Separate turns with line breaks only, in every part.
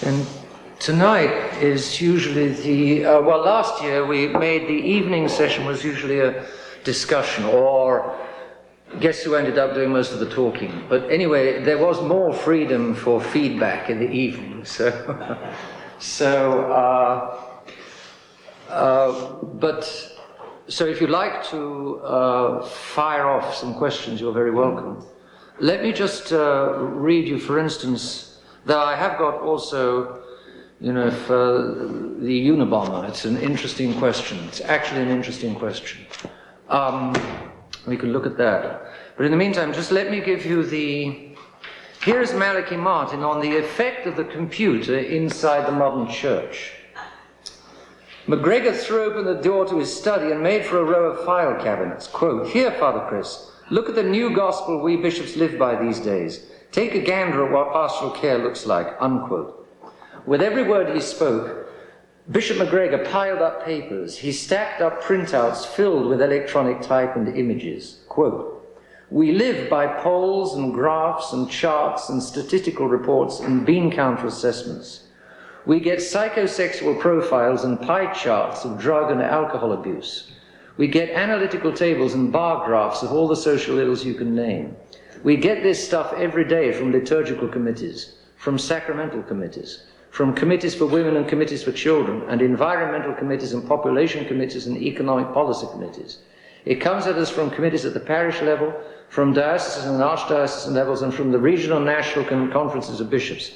And tonight is usually the, well, last year we made the evening session was usually a discussion, or guess who ended up doing most of the talking. But anyway, there was more freedom for feedback in the evening, so, so if you'd like to fire off some questions, you're very welcome. Let me just read you, for instance, that I have got also, you know, the Unabomber. It's an interesting question. It's actually an interesting question. We can look at that. But in the meantime, just let me give you the... Here's Malachi Martin on the effect of the computer inside the modern church. MacGregor threw open the door to his study and made for a row of file cabinets. Quote, "Here, Father Chris, look at the new gospel we bishops live by these days. Take a gander at what pastoral care looks like," unquote. With every word he spoke, Bishop MacGregor piled up papers. He stacked up printouts filled with electronic type and images. Quote, "We live by polls and graphs and charts and statistical reports and bean counter assessments. We get psychosexual profiles and pie charts of drug and alcohol abuse. We get analytical tables and bar graphs of all the social ills you can name. We get this stuff every day from liturgical committees, from sacramental committees, from committees for women and committees for children, and environmental committees and population committees and economic policy committees. It comes at us from committees at the parish level, from diocesan and archdiocesan levels, and from the regional national conferences of bishops.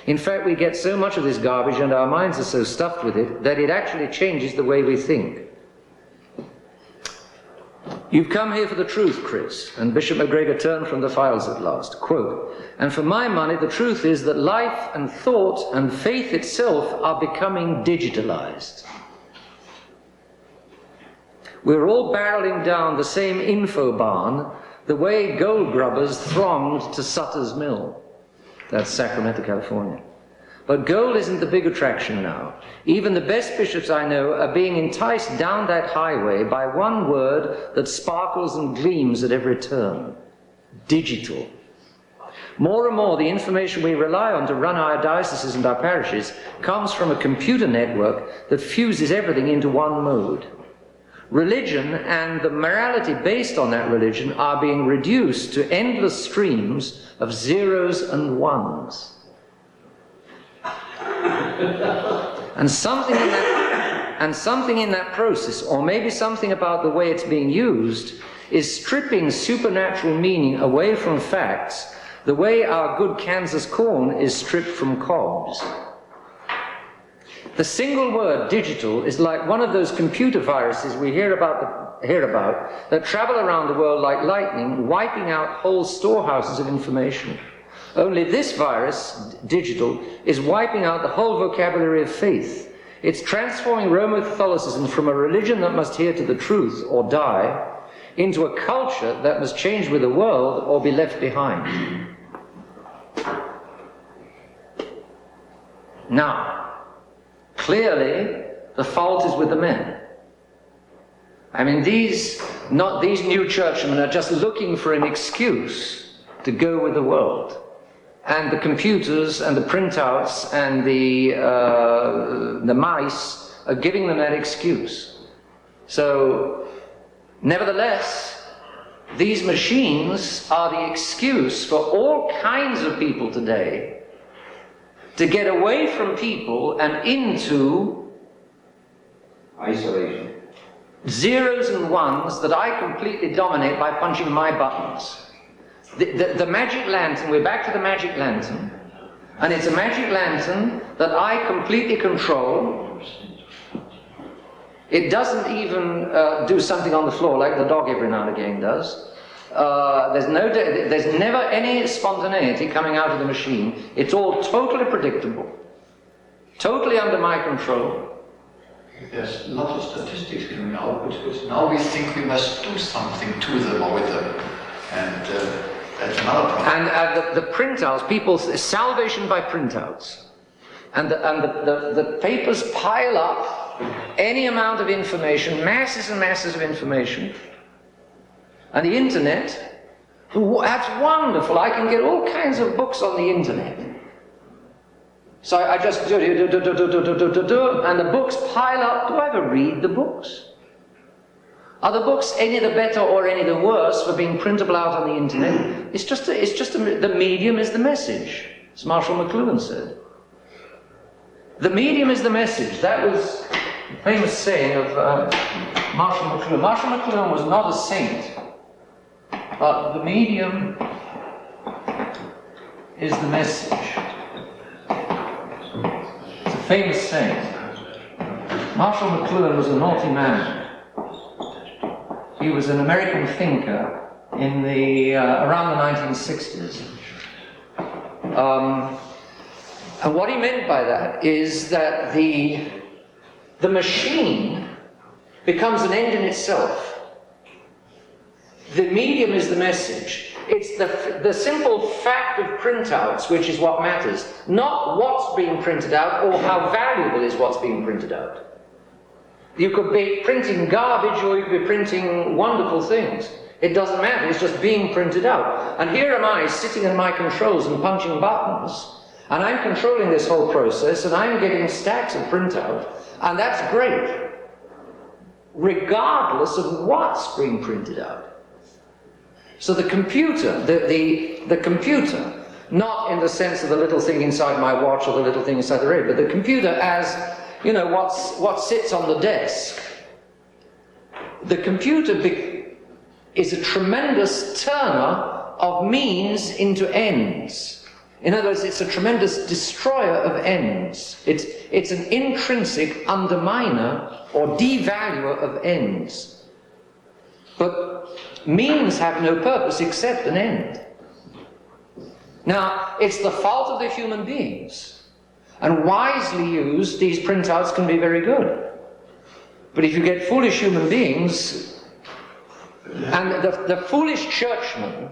In fact, we get so much of this garbage and our minds are so stuffed with it that it actually changes the way we think. You've come here for the truth, Chris." And Bishop MacGregor turned from the files at last. Quote, "And for my money, the truth is that life and thought and faith itself are becoming digitalized. We're all barreling down the same info barn the way gold grubbers thronged to Sutter's Mill." That's Sacramento, California. But gold isn't the big attraction now. Even the best bishops I know are being enticed down that highway by one word that sparkles and gleams at every turn: digital. More and more, the information we rely on to run our dioceses and our parishes comes from a computer network that fuses everything into one mode. Religion and the morality based on that religion are being reduced to endless streams of zeros and ones. And something in that process, or maybe something about the way it's being used, is stripping supernatural meaning away from facts, the way our good Kansas corn is stripped from cobs. The single word digital is like one of those computer viruses we hear about that travel around the world like lightning, wiping out whole storehouses of information. Only this virus, digital, is wiping out the whole vocabulary of faith. It's transforming Roman Catholicism from a religion that must adhere to the truth or die into a culture that must change with the world or be left behind. Now, clearly, the fault is with the men. I mean, these new churchmen are just looking for an excuse to go with the world. And the computers and the printouts and the mice are giving them that excuse. So, nevertheless, these machines are the excuse for all kinds of people today to get away from people and into
isolation.
Zeros and ones that I completely dominate by punching my buttons. The magic lantern, we're back to the magic lantern, and it's a magic lantern that I completely control. It doesn't even do something on the floor like the dog every now and again does. There's never any spontaneity coming out of the machine. It's all totally predictable, totally under my control.
There's a lot of statistics coming out, because now we think we must do something to them or with them, and that's another problem.
And the printouts, people, salvation by printouts, and the papers pile up any amount of information, masses and masses of information. And the internet, that's wonderful. I can get all kinds of books on the internet. So I just do, and the books pile up. Do I ever read the books? Are the books any the better or any the worse for being printable out on the internet? It's just the medium is the message, as Marshall McLuhan said. The medium is the message. That was the famous saying of Marshall McLuhan. Marshall McLuhan was not a saint, but the medium is the message. It's a famous saying. Marshall McLuhan was a naughty man. He was an American thinker in the around the 1960s. And what he meant by that is that the machine becomes an end in itself. The medium is the message. It's the simple fact of printouts which is what matters, not what's being printed out or how valuable is what's being printed out. You could be printing garbage or you could be printing wonderful things. It doesn't matter, it's just being printed out. And here am I sitting in my controls and punching buttons, and I'm controlling this whole process, and I'm getting stacks of printout, and that's great, regardless of what's being printed out. So the computer, the computer, not in the sense of the little thing inside my watch or the little thing inside the radio, but the computer as, you know, what sits on the desk. The computer is a tremendous turner of means into ends. In other words, it's a tremendous destroyer of ends. It's an intrinsic underminer or devaluer of ends. But means have no purpose except an end. Now, it's the fault of the human beings. And wisely used, these printouts can be very good. But if you get foolish human beings, and the foolish churchmen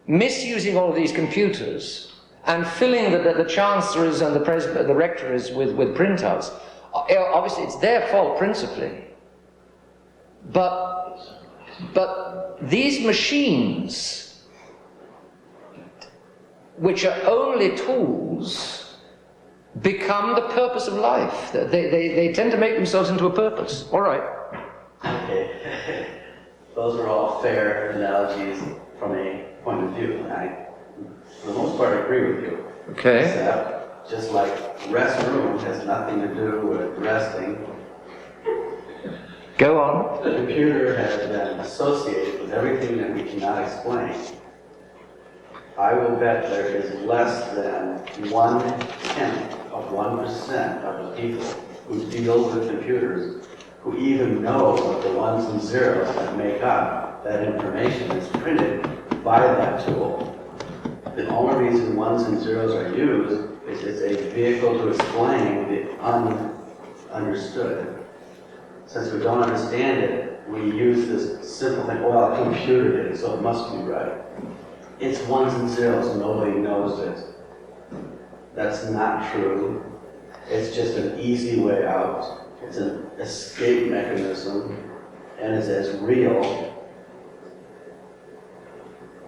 misusing all of these computers and filling the chancellors and the rectories with printouts, obviously it's their fault principally. But these machines, which are only tools, become the purpose of life. They tend to make themselves into a purpose. All right.
Okay. Those are all fair analogies from a point of view. I, for the most part, agree with you.
Okay.
Except, just like restroom has nothing to do with resting,
Go on.
the computer has been associated with everything that we cannot explain. I will bet there is less than 1/10 of 1% of the people who deal with computers who even know what the ones and zeros that make up that information is printed by that tool. The only reason ones and zeros are used is it's a vehicle to explain the understood. Since we don't understand it, we use this simple thing, well, a computer did it, so it must be right. It's ones and zeros, nobody knows it. That's not true. It's just an easy way out. It's an escape mechanism, and it's as real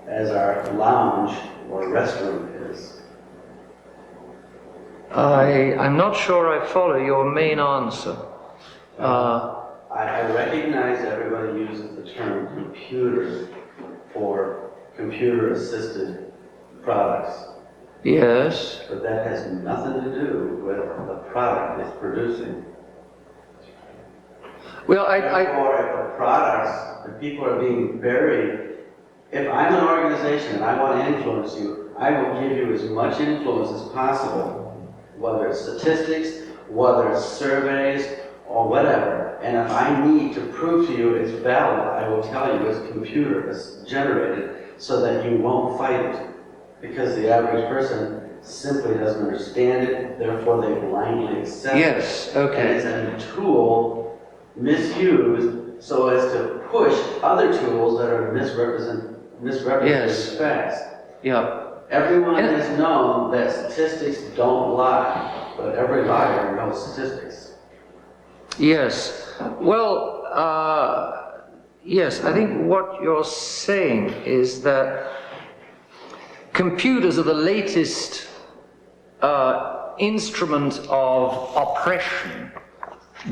as our lounge or restroom is.
I'm not sure I follow your main answer.
I recognize everybody uses the term computer for computer-assisted products.
Yes.
But that has nothing to do with the product it's producing.
Well,
Therefore, if the products, the people are being buried, if I'm an organization and I want to influence you, I will give you as much influence as possible, whether it's statistics, whether it's surveys, or whatever. And if I need to prove to you it's valid, I will tell you it's computer, it's generated, so that you won't fight it. Because the average person simply doesn't understand it, therefore they blindly accept it.
yes, okay.
And it's a tool misused so as to push other tools that are misrepresented
Yes.
facts.
Yeah.
Everyone has known that statistics don't lie, but every liar knows statistics.
Yes. Well, yes, I think what you're saying is that computers are the latest instrument of oppression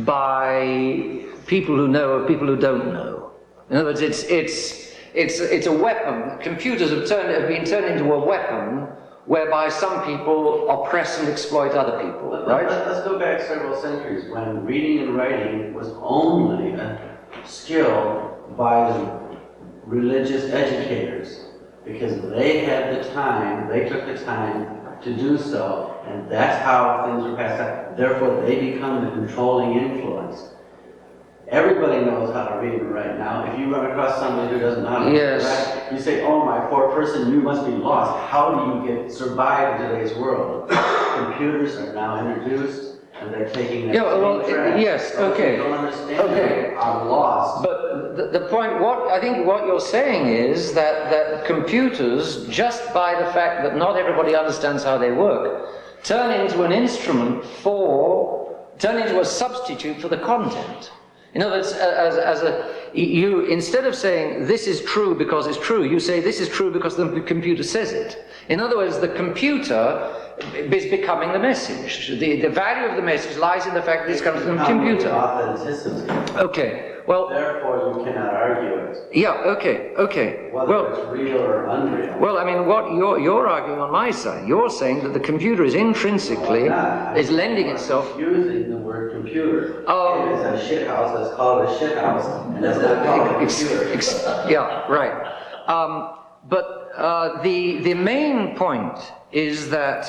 by people who know or people who don't know. In other words, it's a weapon. Computers have been turned into a weapon whereby some people oppress and exploit other people, right?
Let's go back several centuries when reading and writing was only a skill by the religious educators, because they had the time, they took the time to do so, and that's how things were passed out. Therefore, they become the controlling influence. Everybody knows how to read and write now. If you run across somebody who doesn't know how to read, you say, "Oh, my poor person, you must be lost. How do you survive in today's world?" Computers are now introduced, and they're taking that.
Yes, okay.
If you don't understand it, I'm lost.
But the point, I think what you're saying is that computers, just by the fact that not everybody understands how they work, turn into an instrument turn into a substitute for the content. In other words, you instead of saying this is true because it's true, you say this is true because the computer says it. In other words, the computer is becoming the message. The value of the message lies in the fact that it comes from the computer.
Authenticity.
Okay. Well.
Therefore, you cannot argue it.
Yeah. Okay.
Whether it's real or unreal.
Well, I mean, what you're arguing on my side, you're saying that the computer is intrinsically is lending itself.
Using the word computer.
Oh.
If it's a shit house, let's call it a shit house, and that's not called a computer.
Yeah. Right. But the main point is that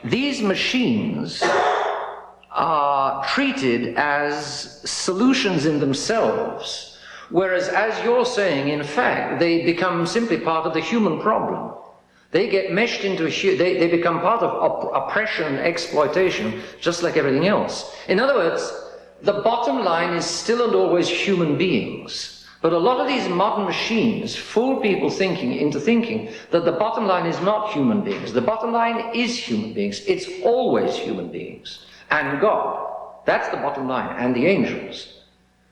these machines are treated as solutions in themselves, whereas, as you're saying, in fact, they become simply part of the human problem. They get meshed into they become part of oppression and exploitation, just like everything else. In other words, the bottom line is still and always human beings. But a lot of these modern machines fool people into thinking that the bottom line is not human beings. The bottom line is human beings. It's always human beings. And God. That's the bottom line. And the angels.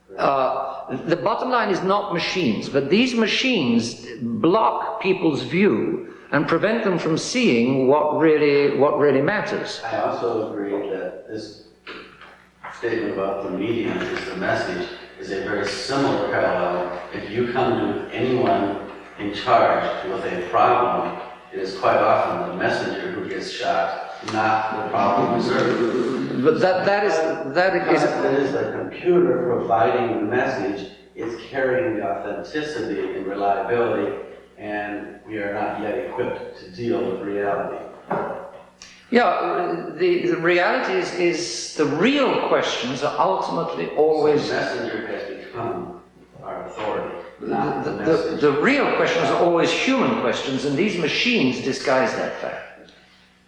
The bottom line is not machines, but these machines block people's view and prevent them from seeing what really matters.
I also agree that this statement about the medium is the message is a very similar parallel. If you come to anyone in charge with a problem, it is quite often the messenger who gets shot, not the problem observer.
But that is
the computer providing the message. It's carrying the authenticity and reliability, and we are not yet equipped to deal with reality.
Yeah, the reality is the real questions are ultimately always...
The messenger has become our authority, not the message.
The real questions are always human questions, and these machines disguise that fact.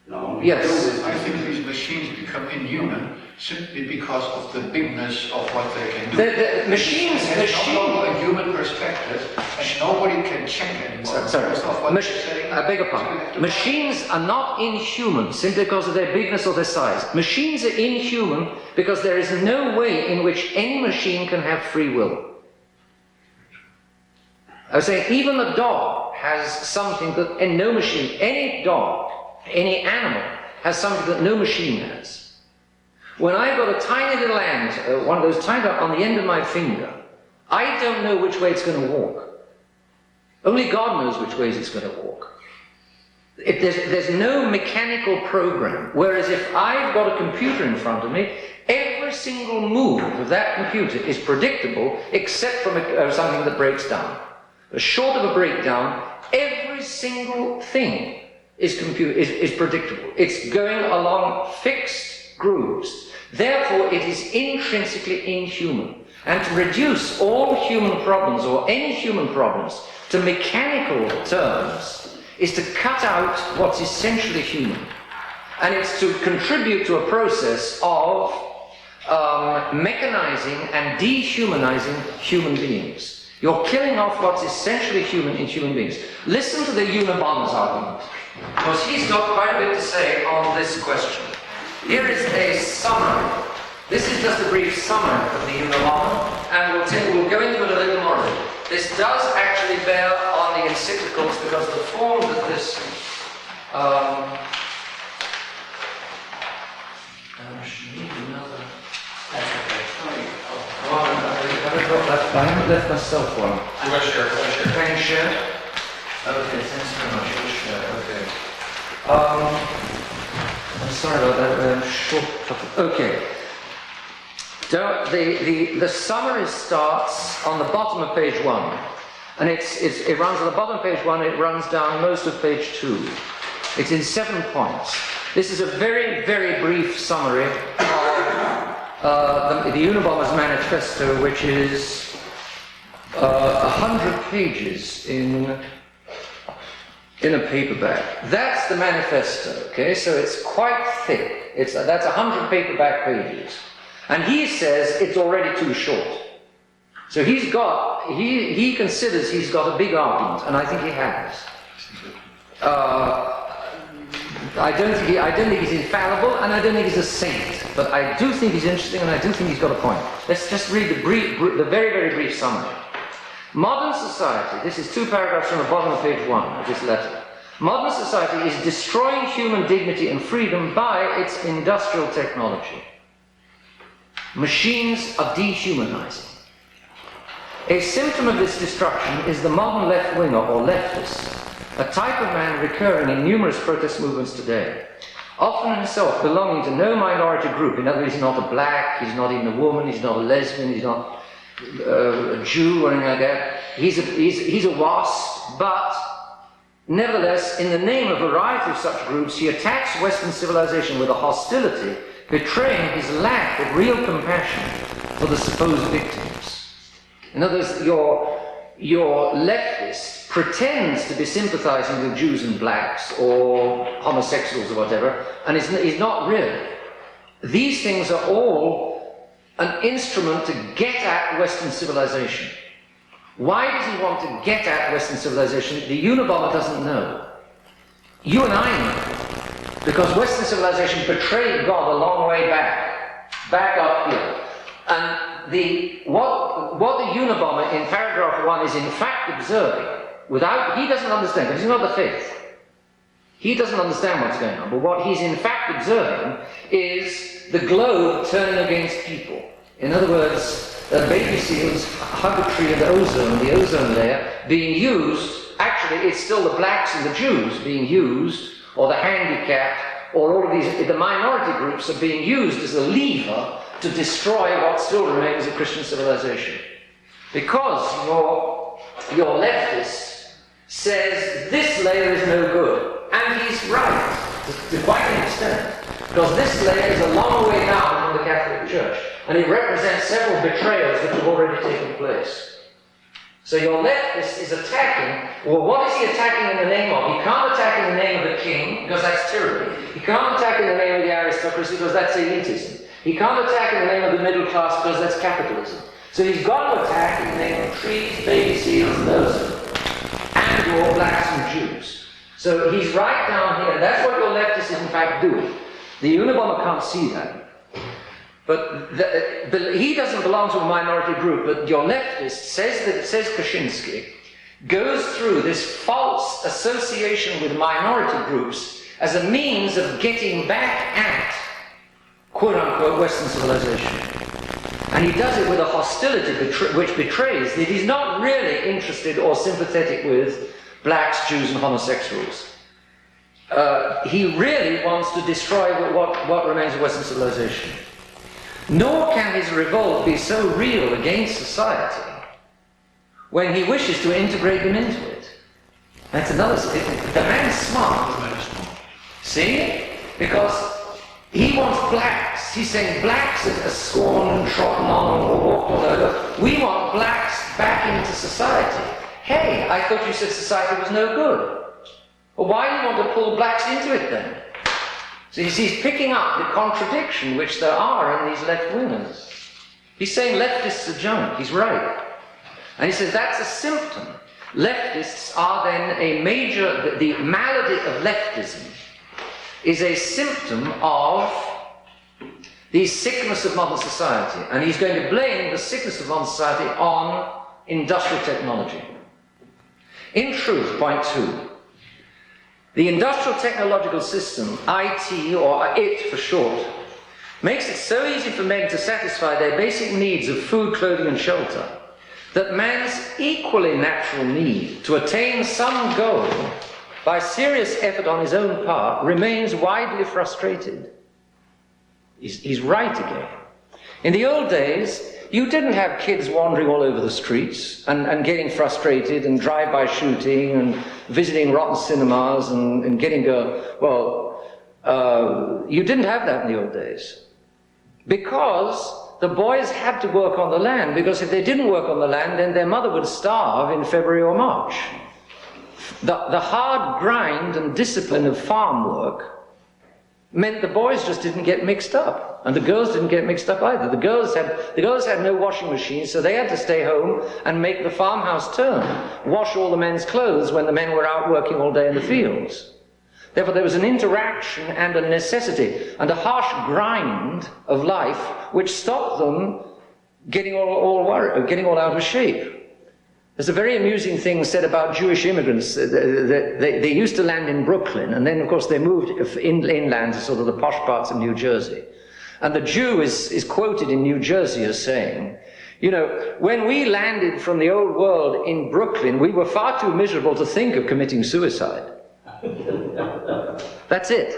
No.
Yes.
I think these machines become inhuman simply because of the bigness of what they can do.
The machines...
There's no longer a human perspective, and nobody can check anymore.
I beg your pardon. Machines are not inhuman simply because of their bigness or their size. Machines are inhuman because there is no way in which any machine can have free will. I was saying, even a dog has something that no machine, any dog, any animal, has something that no machine has. When I've got a tiny little ant, one of those tiny on the end of my finger, I don't know which way it's going to walk. Only God knows which ways it's going to walk. There's no mechanical program. Whereas if I've got a computer in front of me, every single move of that computer is predictable, except from something that breaks down. Short of a breakdown, every single thing is predictable. It's going along fixed grooves. Therefore, it is intrinsically inhuman. And to reduce all human problems, or any human problems, to mechanical terms, is to cut out what's essentially human. And it's to contribute to a process of mechanizing and dehumanizing human beings. You're killing off what's essentially human in human beings. Listen to the Unabomber's argument, because he's got quite a bit to say on this question. Here is a summary. This is just a brief summary of the Unabomber, and we'll go into it a little more. This does actually bear on the encyclicals, because the form that this need another. I haven't left myself one. Can you share? Okay, thanks very much. We'll share. Okay. I'm sorry about that. Short topic. Okay. The summary starts on the bottom of page 1, and it runs on the bottom of page 1. It runs down most of page 2. It's in 7 points. This is a very, very brief summary of the Unabomber's manifesto, which is 100 pages in a paperback. That's the manifesto. Okay, so it's quite thick. That's 100 paperback pages. And he says it's already too short. So he considers he's got a big argument, and I think he has. I don't think he's infallible, and I don't think he's a saint. But I do think he's interesting, and I do think he's got a point. Let's just read the very, very brief summary. Modern society, this is 2 paragraphs from the bottom of page 1 of this letter. Modern society is destroying human dignity and freedom by its industrial technology. Machines are dehumanizing. A symptom of this destruction is the modern left-winger or leftist, a type of man recurring in numerous protest movements today, often himself belonging to no minority group. In other words, he's not a black, he's not even a woman, he's not a lesbian, he's not a Jew or anything like that. He's a WASP, but nevertheless, in the name of a variety of such groups, he attacks Western civilization with a hostility, betraying his lack of real compassion for the supposed victims. In other words, your leftist pretends to be sympathizing with Jews and blacks or homosexuals or whatever, and is not really. These things are all an instrument to get at Western civilization. Why does he want to get at Western civilization? The Unabomber doesn't know. You and I know. Because Western civilization betrayed God a long way back up here. And what the Unabomber in paragraph 1 is in fact observing, he doesn't understand, because he's not the faith. He doesn't understand what's going on, but what he's in fact observing is the globe turning against people. In other words, baby seals hug a tree of the ozone layer being used. Actually, it's still the blacks and the Jews being used, or the handicapped, or all of these, the minority groups are being used as a lever to destroy what still remains a Christian civilization. Because your leftist says this layer is no good, and he's right, to quite an extent, because this layer is a long way down from the Catholic Church, and it represents several betrayals which have already taken place. So your leftist is attacking, well, what is he attacking in the name of? He can't attack in the name of the king, because that's tyranny. He can't attack in the name of the aristocracy, because that's elitism. He can't attack in the name of the middle class, because that's capitalism. So he's got to attack in the name of trees, baby seals, and ozone, and all blacks and Jews. So he's right down here, and that's what your leftist is in fact doing. The Unabomber can't see that. But he doesn't belong to a minority group, but your leftist says Kaczynski, goes through this false association with minority groups as a means of getting back at, quote-unquote, Western civilization. And he does it with a hostility which betrays that he's not really interested or sympathetic with blacks, Jews, and homosexuals. He really wants to destroy what remains of Western civilization. Nor can his revolt be so real against society when he wishes to integrate them into it. That's another thing. The man's smart. See? Because he wants blacks. He's saying blacks are scorned and trodden on or walked all over. We want blacks back into society. Hey, I thought you said society was no good. Well, why do you want to pull blacks into it then? So he's picking up the contradiction which there are in these left-wingers. He's saying leftists are junk. He's right. And he says that's a symptom. Leftists are then a major, the malady of leftism is a symptom of the sickness of modern society. And he's going to blame the sickness of modern society on industrial technology. In truth, point 2, the industrial technological system, IT, or IT for short, makes it so easy for men to satisfy their basic needs of food, clothing and shelter, that man's equally natural need to attain some goal by serious effort on his own part remains widely frustrated. He's right again. In the old days, you didn't have kids wandering all over the streets and getting frustrated and drive-by shooting and visiting rotten cinemas and getting you didn't have that in the old days. Because the boys had to work on the land, because if they didn't work on the land, then their mother would starve in February or March. The hard grind and discipline of farm work meant the boys just didn't get mixed up, and the girls didn't get mixed up either. The girls had no washing machines, so they had to stay home and make the farmhouse turn, wash all the men's clothes when the men were out working all day in the fields. Therefore, there was an interaction and a necessity and a harsh grind of life which stopped them getting all out of shape. There's a very amusing thing said about Jewish immigrants. They used to land in Brooklyn, and then, of course, they moved inland to sort of the posh parts of New Jersey. And the Jew is quoted in New Jersey as saying, you know, when we landed from the old world in Brooklyn, we were far too miserable to think of committing suicide. That's it.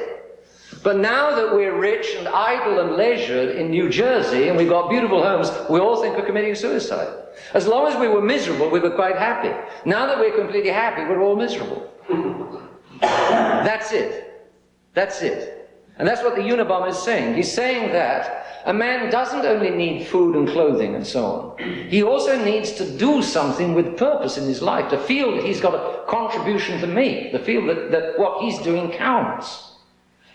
But now that we're rich and idle and leisured in New Jersey, and we've got beautiful homes, we all think of committing suicide. As long as we were miserable, we were quite happy. Now that we're completely happy, we're all miserable. That's it. That's it. And that's what the Unabomber is saying. He's saying that a man doesn't only need food and clothing and so on. He also needs to do something with purpose in his life, to feel that he's got a contribution to make, to feel that what he's doing counts.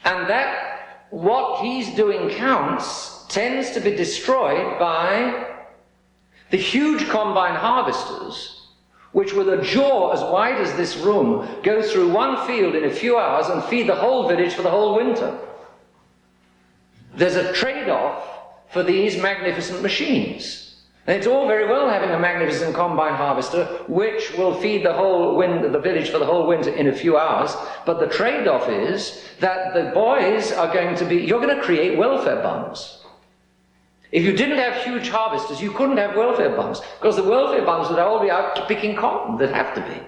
And that what he's doing counts tends to be destroyed by the huge combine harvesters, which with a jaw as wide as this room, go through one field in a few hours and feed the whole village for the whole winter. There's a trade-off for these magnificent machines. And it's all very well having a magnificent combine harvester, which will feed the village for the whole winter in a few hours, but the trade-off is that the boys are you're going to create welfare bums. If you didn't have huge harvesters, you couldn't have welfare bums, because the welfare bums would all be out picking cotton. They'd have to be.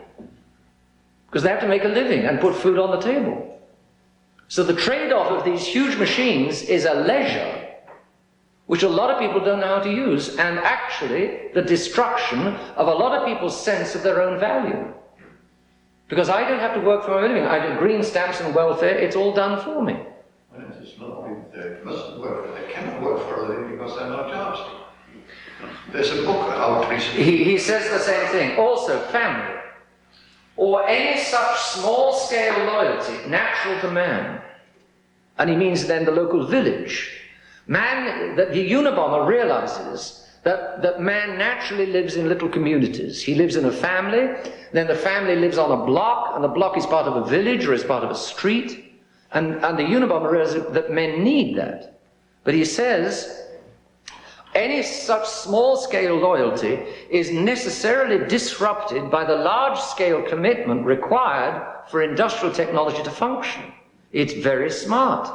Because they have to make a living and put food on the table. So the trade-off of these huge machines is a leisure which a lot of people don't know how to use, and actually the destruction of a lot of people's sense of their own value. Because I don't have to work for my living. I do green stamps and welfare, it's all done for me.
Well, it's not only they mustn't work, they cannot work for a living because they're not jobs. There's a book out recently.
He says the same thing. Also, family, or any such small-scale loyalty natural to man, and he means then the local village. Man, that the Unabomber realizes that man naturally lives in little communities. He lives in a family, then the family lives on a block, and the block is part of a village or is part of a street, and the Unabomber realizes that men need that. But he says, any such small-scale loyalty is necessarily disrupted by the large-scale commitment required for industrial technology to function. It's very smart.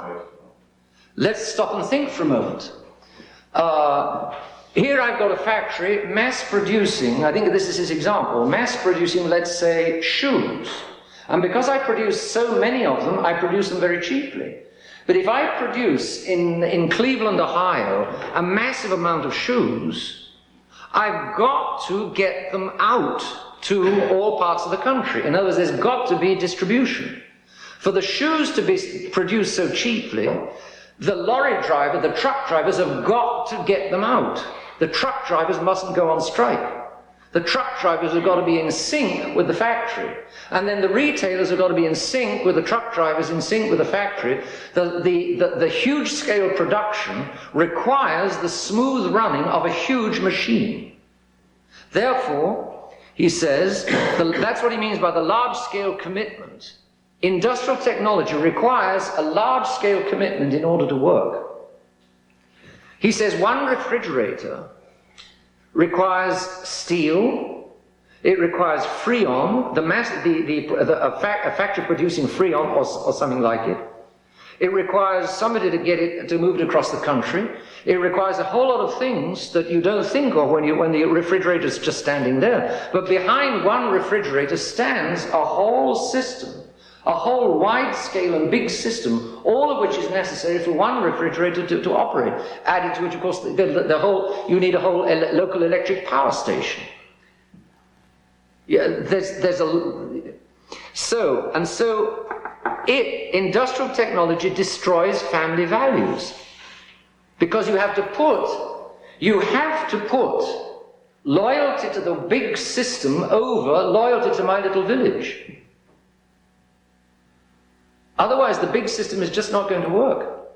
Let's stop and think for a moment. Here I've got a factory mass producing, I think this is his example, mass producing, let's say, shoes. And because I produce so many of them, I produce them very cheaply. But if I produce in Cleveland, Ohio, a massive amount of shoes, I've got to get them out to all parts of the country. In other words, there's got to be distribution. For the shoes to be produced so cheaply, the lorry driver, the truck drivers have got to get them out. The truck drivers mustn't go on strike. The truck drivers have got to be in sync with the factory. And then the retailers have got to be in sync with the truck drivers, in sync with the factory. The huge scale production requires the smooth running of a huge machine. Therefore, he says, that's what he means by the large scale commitment. Industrial technology requires a large-scale commitment in order to work. He says one refrigerator requires steel, it requires freon, a factory producing freon or something like it. It requires somebody to get it, to move it across the country. It requires a whole lot of things that you don't think of when the refrigerator is just standing there. But behind one refrigerator stands a whole system, a whole wide-scale and big system, all of which is necessary for one refrigerator to operate. Added to which, of course, you need a whole local electric power station. Yeah, industrial technology destroys family values, because you have to put loyalty to the big system over loyalty to my little village. Otherwise, the big system is just not going to work.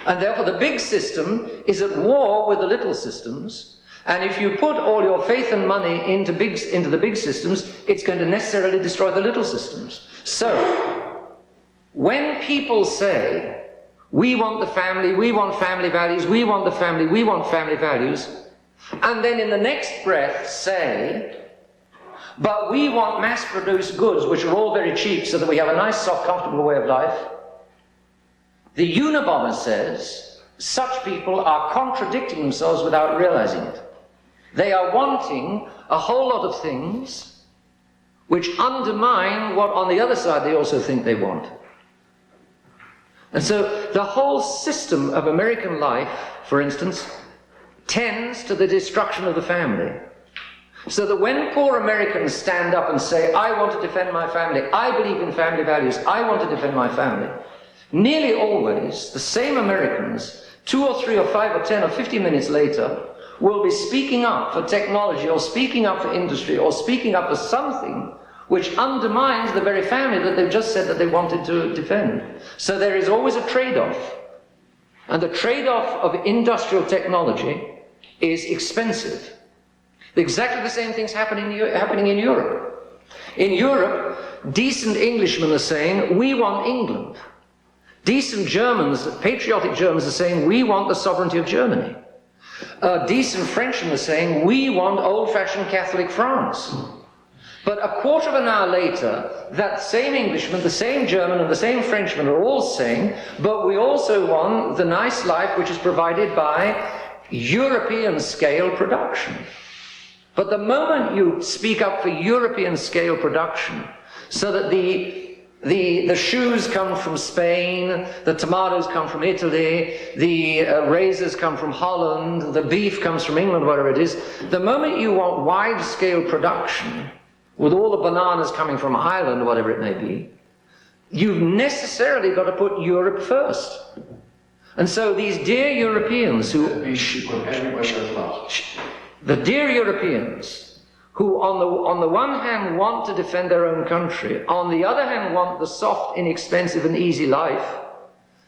And therefore, the big system is at war with the little systems. And if you put all your faith and money into the big systems, it's going to necessarily destroy the little systems. So, when people say, we want the family, we want family values, we want the family, we want family values, and then in the next breath say, but we want mass-produced goods, which are all very cheap, so that we have a nice, soft, comfortable way of life, the Unabomber says such people are contradicting themselves without realizing it. They are wanting a whole lot of things which undermine what on the other side they also think they want. And so the whole system of American life, for instance, tends to the destruction of the family. So that when poor Americans stand up and say, I want to defend my family, I believe in family values, I want to defend my family, nearly always the same Americans, 2 or 3 or 5 or 10 or 15 minutes later, will be speaking up for technology or speaking up for industry or speaking up for something which undermines the very family that they've just said that they wanted to defend. So there is always a trade-off. And the trade-off of industrial technology is expensive. Exactly the same thing's happening in Europe. In Europe, decent Englishmen are saying, we want England. Decent Germans, patriotic Germans, are saying, we want the sovereignty of Germany. Decent Frenchmen are saying, we want old-fashioned Catholic France. But a quarter of an hour later, that same Englishman, the same German, and the same Frenchman are all saying, but we also want the nice life which is provided by European-scale production. But the moment you speak up for European-scale production, so that the shoes come from Spain, the tomatoes come from Italy, the razors come from Holland, the beef comes from England, whatever it is, the moment you want wide-scale production, with all the bananas coming from Ireland, whatever it may be, you've necessarily got to put Europe first. And so these dear Europeans who... The dear Europeans who on the one hand want to defend their own country, on the other hand want the soft, inexpensive and easy life,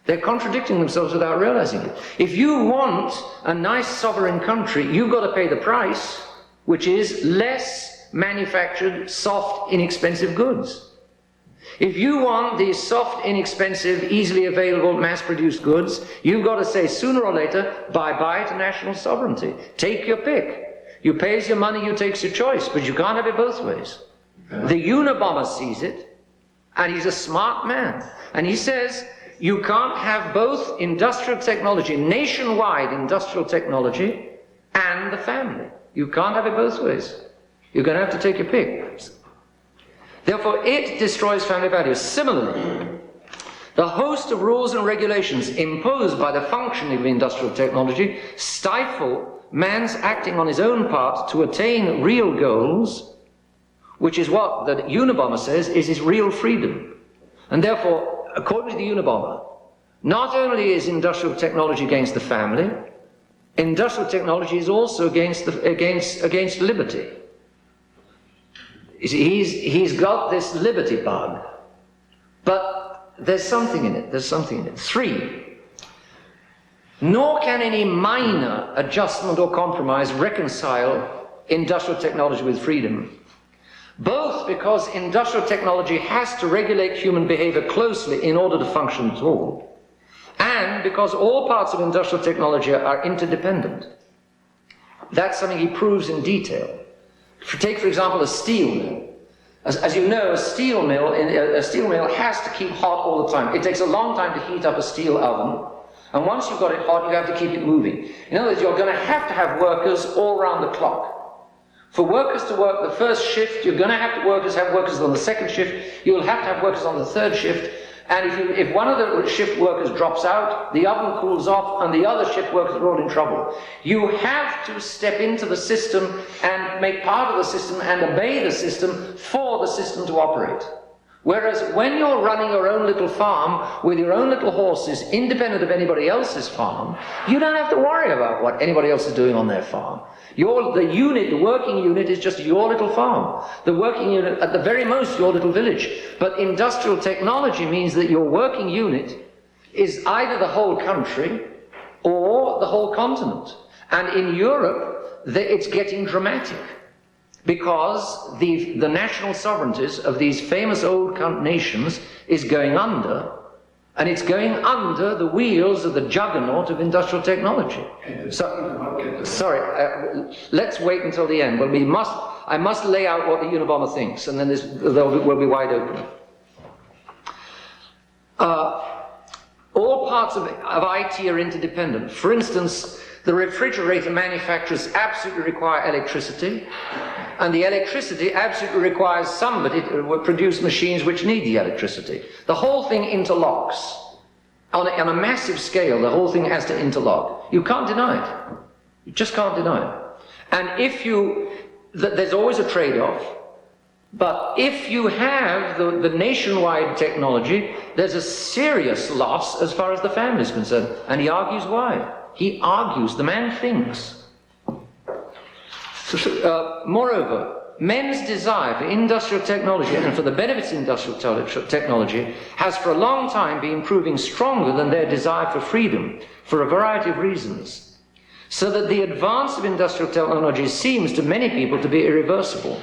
they're contradicting themselves without realizing it. If you want a nice sovereign country, you've got to pay the price, which is less manufactured, soft, inexpensive goods. If you want these soft, inexpensive, easily available, mass-produced goods, you've got to say sooner or later, bye-bye to national sovereignty. Take your pick. You pays your money, you takes your choice, but you can't have it both ways. Yeah. The Unabomber sees it, and he's a smart man. And he says, you can't have both industrial technology, nationwide industrial technology, and the family. You can't have it both ways. You're going to have to take your pick. Therefore, it destroys family values. Similarly, the host of rules and regulations imposed by the functioning of industrial technology stifle man's acting on his own part to attain real goals, which is what the Unabomber says is his real freedom. And therefore, according to the Unabomber, not only is industrial technology against the family, industrial technology is also against liberty. He's got this liberty bug, but there's something in it. 3. Nor can any minor adjustment or compromise reconcile industrial technology with freedom. Both because industrial technology has to regulate human behavior closely in order to function at all, and because all parts of industrial technology are interdependent. That's something he proves in detail. Take, for example, a steel mill. As you know, a steel mill has to keep hot all the time. It takes a long time to heat up a steel oven, and once you've got it hot, you have to keep it moving. In other words, you're going to have workers all around the clock. For workers to work the first shift, you're going to have workers on the second shift, you'll have to have workers on the third shift, and if one of the shift workers drops out, the oven cools off, and the other shift workers are all in trouble. You have to step into the system and make part of the system and obey the system for the system to operate. Whereas when you're running your own little farm with your own little horses, independent of anybody else's farm, you don't have to worry about what anybody else is doing on their farm. The working unit is just your little farm. The working unit, at the very most, your little village. But industrial technology means that your working unit is either the whole country or the whole continent. And in Europe, it's getting dramatic, because the national sovereignties of these famous old nations is going under, and it's going under the wheels of the juggernaut of industrial technology. Let's wait until the end. Well, I must lay out what the Unabomber thinks, and then we'll be wide open. All parts of IT are interdependent. For instance, the refrigerator manufacturers absolutely require electricity, and the electricity absolutely requires somebody to produce machines which need the electricity. The whole thing interlocks. On a massive scale, the whole thing has to interlock. You can't deny it. You just can't deny it. And there's always a trade-off, but if you have the nationwide technology, there's a serious loss as far as the family is concerned. And he argues why. He argues, the man thinks. Moreover, men's desire for industrial technology and for the benefits of industrial technology has for a long time been proving stronger than their desire for freedom, for a variety of reasons. So that the advance of industrial technology seems to many people to be irreversible.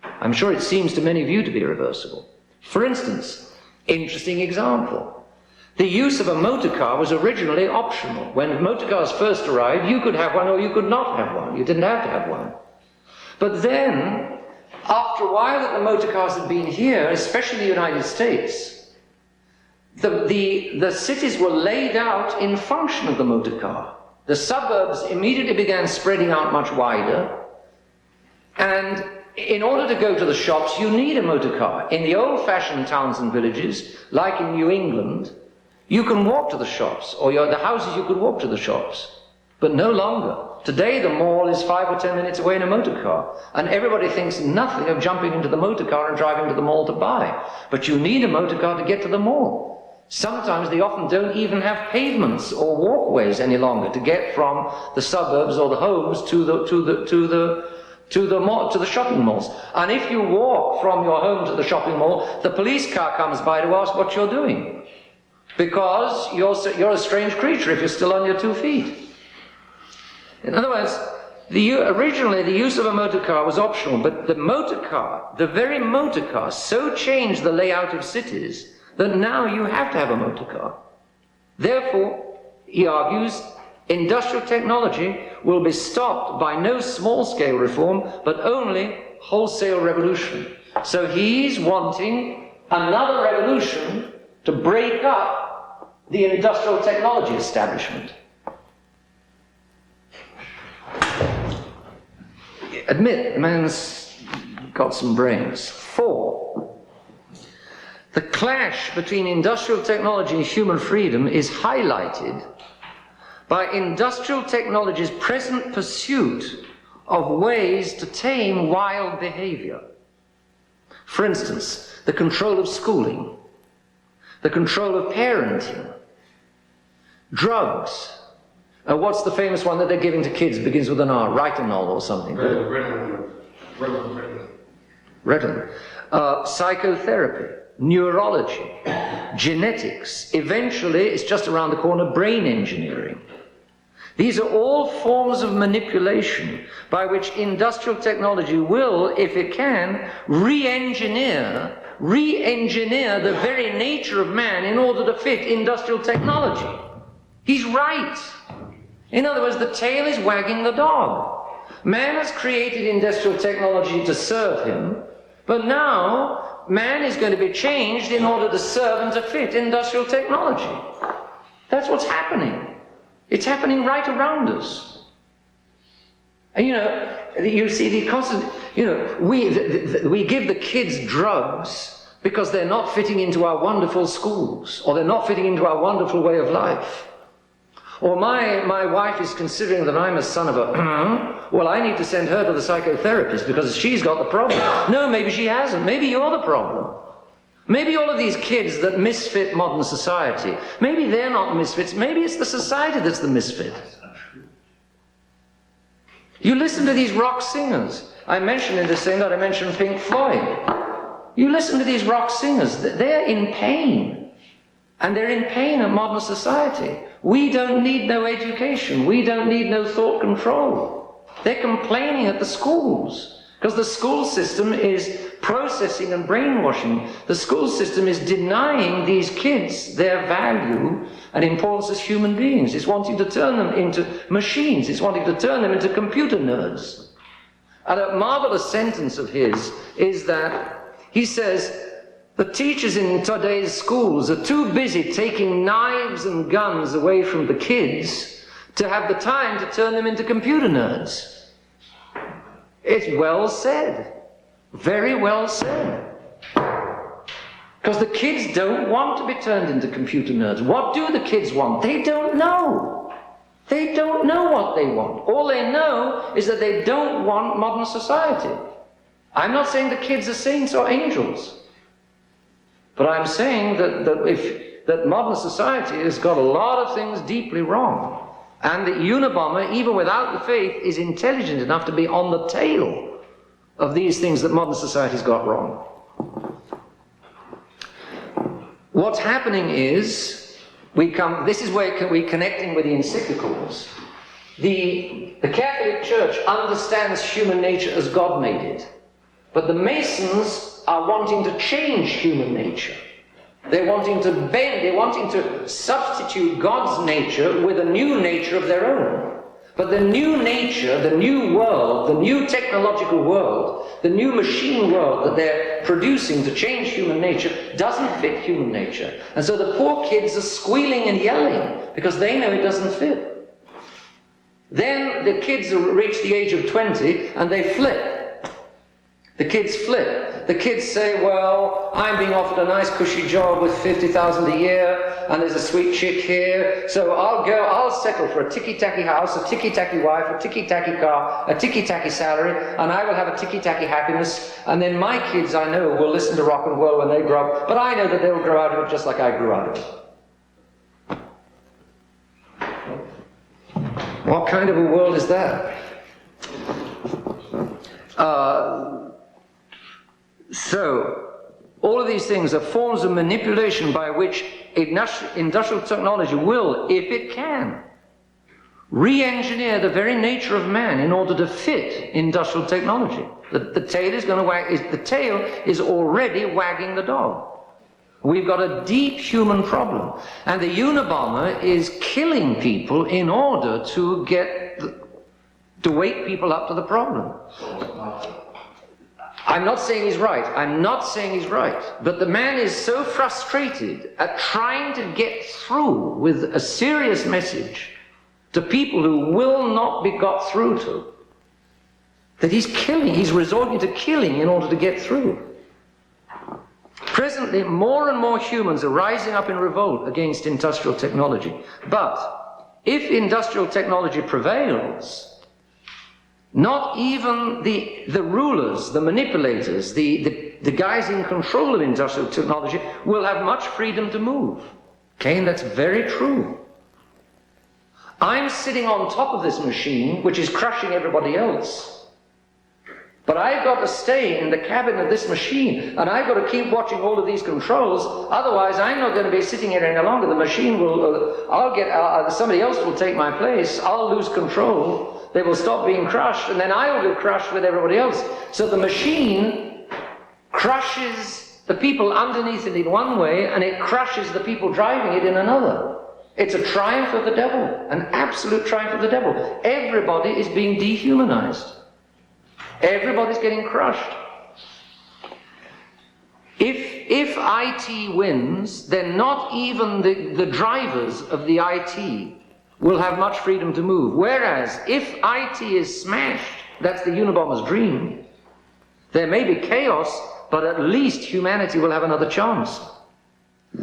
I'm sure it seems to many of you to be irreversible. For instance, interesting example. The use of a motor car was originally optional. When motor cars first arrived, you could have one or you could not have one. You didn't have to have one. But then, after a while that the motor cars had been here, especially in the United States, the cities were laid out in function of the motor car. The suburbs immediately began spreading out much wider, and in order to go to the shops, you need a motor car. In the old-fashioned towns and villages, like in New England, you can walk to the shops, or the houses you could walk to the shops, but no longer. Today the mall is 5 or 10 minutes away in a motor car, and everybody thinks nothing of jumping into the motor car and driving to the mall to buy. But you need a motor car to get to the mall. Sometimes they often don't even have pavements or walkways any longer to get from the suburbs or the homes to the shopping malls. And if you walk from your home to the shopping mall, the police car comes by to ask what you're doing. Because you're a strange creature if you're still on your 2 feet. In other words, originally the use of a motor car was optional, but the very motor car, so changed the layout of cities that now you have to have a motor car. Therefore, he argues, industrial technology will be stopped by no small-scale reform, but only wholesale revolution. So he's wanting another revolution to break up the industrial technology establishment. Admit, the man's got some brains. 4. The clash between industrial technology and human freedom is highlighted by industrial technology's present pursuit of ways to tame wild behavior. For instance, the control of schooling, the control of parenting, drugs. What's the famous one that they're giving to kids? It begins with an R, Ritonol or something. Ritalin. Psychotherapy, neurology, genetics. Eventually, it's just around the corner, brain engineering. These are all forms of manipulation by which industrial technology will, if it can, re-engineer the very nature of man in order to fit industrial technology. He's right. In other words, the tail is wagging the dog. Man has created industrial technology to serve him, But now, man is going to be changed in order to serve and to fit industrial technology. That's what's happening. It's happening right around us. And you see the constant, we give the kids drugs because they're not fitting into our wonderful schools, or they're not fitting into our wonderful way of life. Or my wife is considering that I'm a son of a, well, I need to send her to the psychotherapist because she's got the problem. No, maybe she hasn't. Maybe you're the problem. Maybe all of these kids that misfit modern society, maybe they're not misfits. Maybe it's the society that's the misfit. You listen to these rock singers. I mentioned in this thing that I mentioned Pink Floyd. You listen to these rock singers. They're in pain. And they're in pain in modern society. We don't need no education. We don't need no thought control. They're complaining at the schools because the school system is processing and brainwashing. The school system is denying these kids their value and importance as human beings. It's wanting to turn them into machines. It's wanting to turn them into computer nerds. And a marvelous sentence of his is that he says, the teachers in today's schools are too busy taking knives and guns away from the kids to have the time to turn them into computer nerds. It's well said. Very well said. Because the kids don't want to be turned into computer nerds. What do the kids want? They don't know. They don't know what they want. All they know is that they don't want modern society. I'm not saying the kids are saints or angels. But I'm saying that modern society has got a lot of things deeply wrong. And the Unabomber, even without the faith, is intelligent enough to be on the tail of these things that modern society's got wrong. What's happening is, this is where we're connecting with the encyclicals. The Catholic Church understands human nature as God made it. But the Masons are wanting to change human nature. They're wanting to bend, they're wanting to substitute God's nature with a new nature of their own. But the new nature, the new world, the new technological world, the new machine world that they're producing to change human nature doesn't fit human nature. And so the poor kids are squealing and yelling because they know it doesn't fit. Then the kids reach the age of 20 and they flip. The kids flip. The kids say, well, I'm being offered a nice cushy job with $50,000 a year, and there's a sweet chick here, so I'll settle for a ticky-tacky house, a ticky-tacky wife, a ticky-tacky car, a ticky-tacky salary, and I will have a ticky-tacky happiness, and then my kids, I know, will listen to rock and roll when they grow up, but I know that they'll grow out of it just like I grew out of it. What kind of a world is that? So, all of these things are forms of manipulation by which industrial technology will, if it can, re-engineer the very nature of man in order to fit industrial technology. The tail is going to wag. The tail is already wagging the dog. We've got a deep human problem, and the Unabomber is killing people in order to wake people up to the problem. I'm not saying he's right. I'm not saying he's right. But the man is so frustrated at trying to get through with a serious message to people who will not be got through to, that he's resorting to killing in order to get through. Presently, more and more humans are rising up in revolt against industrial technology. But if industrial technology prevails, not even the rulers, the manipulators, the guys in control of industrial technology will have much freedom to move. Okay, and that's very true. I'm sitting on top of this machine, which is crushing everybody else. But I've got to stay in the cabin of this machine, and I've got to keep watching all of these controls. Otherwise, I'm not going to be sitting here any longer. The machine will, somebody else will take my place. I'll lose control. They will stop being crushed, and then I will get crushed with everybody else. So the machine crushes the people underneath it in one way, and it crushes the people driving it in another. It's a triumph of the devil, an absolute triumph of the devil. Everybody is being dehumanized. Everybody's getting crushed. If IT wins, then not even the drivers of the IT will have much freedom to move. Whereas if IT is smashed, that's the Unabomber's dream, there may be chaos, but at least humanity will have another chance.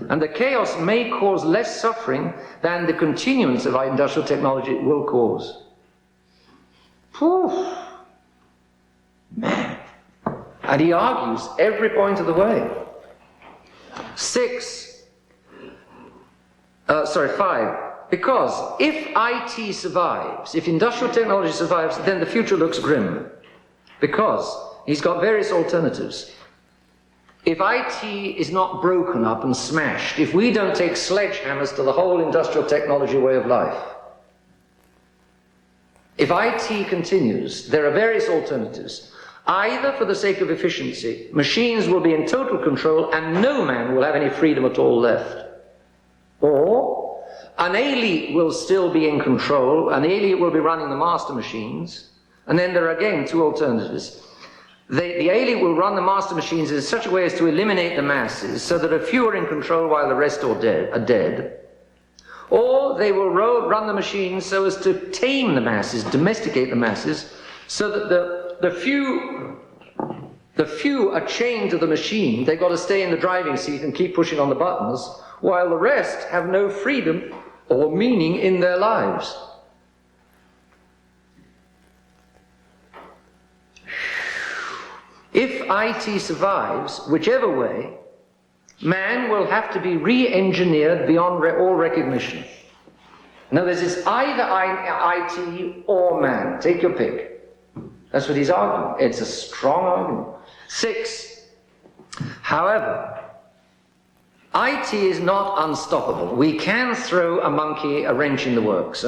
And the chaos may cause less suffering than the continuance of our industrial technology will cause. Phew. Man. And he argues every point of the way. 5. Because if IT survives, if industrial technology survives, then the future looks grim. Because he's got various alternatives. If IT is not broken up and smashed, if we don't take sledgehammers to the whole industrial technology way of life, if IT continues, there are various alternatives. Either for the sake of efficiency, machines will be in total control and no man will have any freedom at all left. Or an elite will still be in control, an elite will be running the master machines, and then there are again two alternatives. The elite will run the master machines in such a way as to eliminate the masses, so that a few are in control while the rest are dead. Or they will run the machines so as to tame the masses, domesticate the masses, so that the few are chained to the machine. They've got to stay in the driving seat and keep pushing on the buttons, while the rest have no freedom or meaning in their lives. If IT survives, whichever way, man will have to be re-engineered beyond all recognition. Now there's either IT or man. Take your pick. That's what he's arguing. It's a strong argument. 6. However, IT is not unstoppable. We can throw a monkey wrench in the works.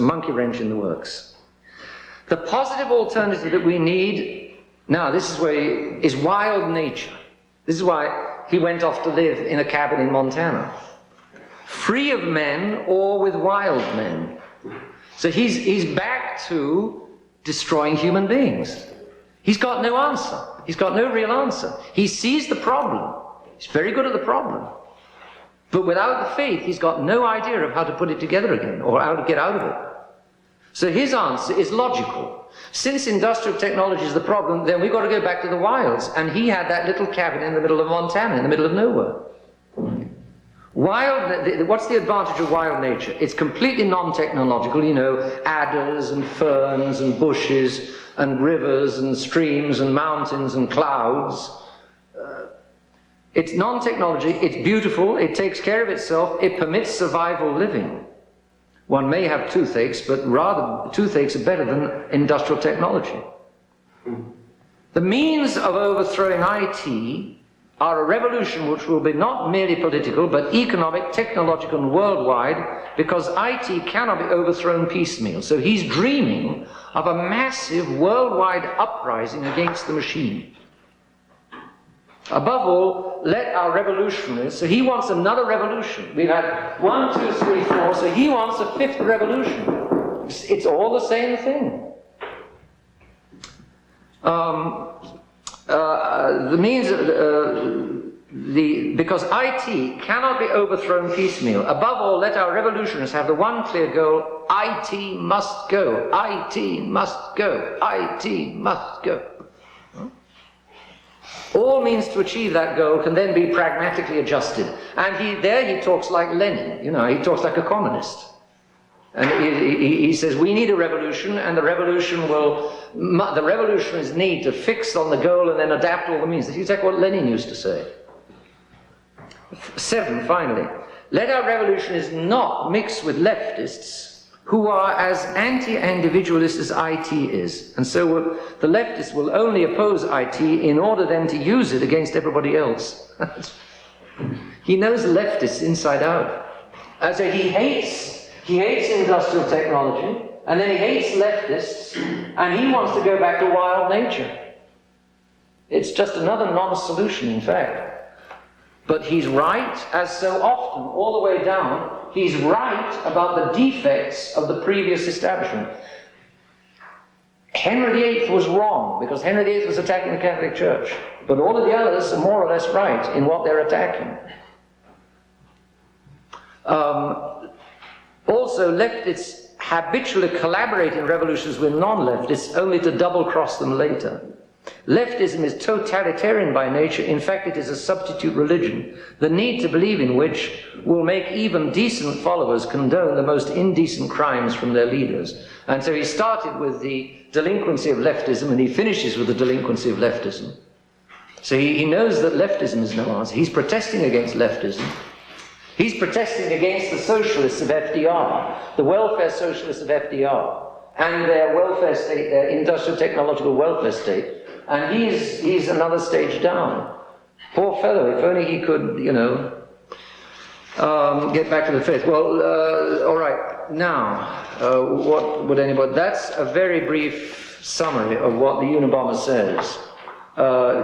The positive alternative that we need, now this is where is wild nature. This is why he went off to live in a cabin in Montana. Free of men or with wild men. So he's back to destroying human beings. He's got no answer. He's got no real answer. He sees the problem. He's very good at the problem. But without the faith, he's got no idea of how to put it together again or how to get out of it. So his answer is logical. Since industrial technology is the problem, then we've got to go back to the wilds. And he had that little cabin in the middle of Montana, in the middle of nowhere. What's the advantage of wild nature? It's completely non-technological, you know, adders and ferns and bushes and rivers and streams and mountains and clouds. It's non-technology, it's beautiful, it takes care of itself, it permits survival living. One may have toothaches, but rather toothaches are better than industrial technology. The means of overthrowing IT are a revolution which will be not merely political, but economic, technological, and worldwide, because IT cannot be overthrown piecemeal. So he's dreaming of a massive worldwide uprising against the machine. Above all, let our revolutionaries, so he wants another revolution. We've had 1, 2, 3, 4, so he wants a 5th revolution. It's all the same thing. Because IT cannot be overthrown piecemeal. Above all, let our revolutionaries have the one clear goal: IT must go, IT must go, IT must go. All means to achieve that goal can then be pragmatically adjusted. And he talks like Lenin, you know, he talks like a communist. And he says, we need a revolution, and the revolutionaries need to fix on the goal and then adapt all the means. That's exactly what Lenin used to say. 7, finally. Let our revolutionaries not mix with leftists who are as anti-individualist as IT is. And so the leftists will only oppose IT in order then to use it against everybody else. He knows leftists inside out. And so he hates industrial technology, and then he hates leftists, and he wants to go back to wild nature. It's just another non-solution, in fact. But he's right, as so often, all the way down, he's right about the defects of the previous establishment. Henry VIII was wrong, because Henry VIII was attacking the Catholic Church. But all of the others are more or less right in what they're attacking. Also, leftists habitually collaborate in revolutions with non-leftists only to double-cross them later. Leftism is totalitarian by nature. In fact, it is a substitute religion, the need to believe in which will make even decent followers condone the most indecent crimes from their leaders. And so he started with the delinquency of leftism, and he finishes with the delinquency of leftism. So he knows that leftism is no answer. He's protesting against leftism. He's protesting against the socialists of FDR, the welfare socialists of FDR, and their welfare state, their industrial technological welfare state. And he's another stage down. Poor fellow, if only he could, get back to the faith. Well, all right, now, what would anybody... That's a very brief summary of what the Unabomber says.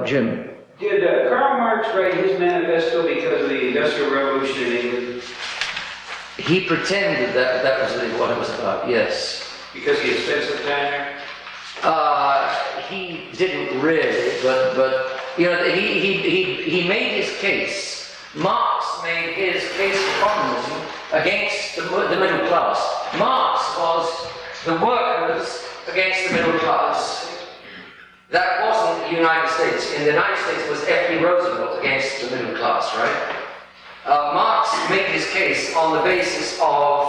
Jim?
Did Karl Marx write his manifesto because of the Industrial Revolution in England?
He pretended that was what it was about, yes.
Because he had spent some time there?
He didn't really, but he made his case. Marx made his case for communism against the middle class. Marx was the workers against the middle class. That wasn't the United States. In the United States, it was F.D. Roosevelt against the middle class, right? Marx made his case on the basis of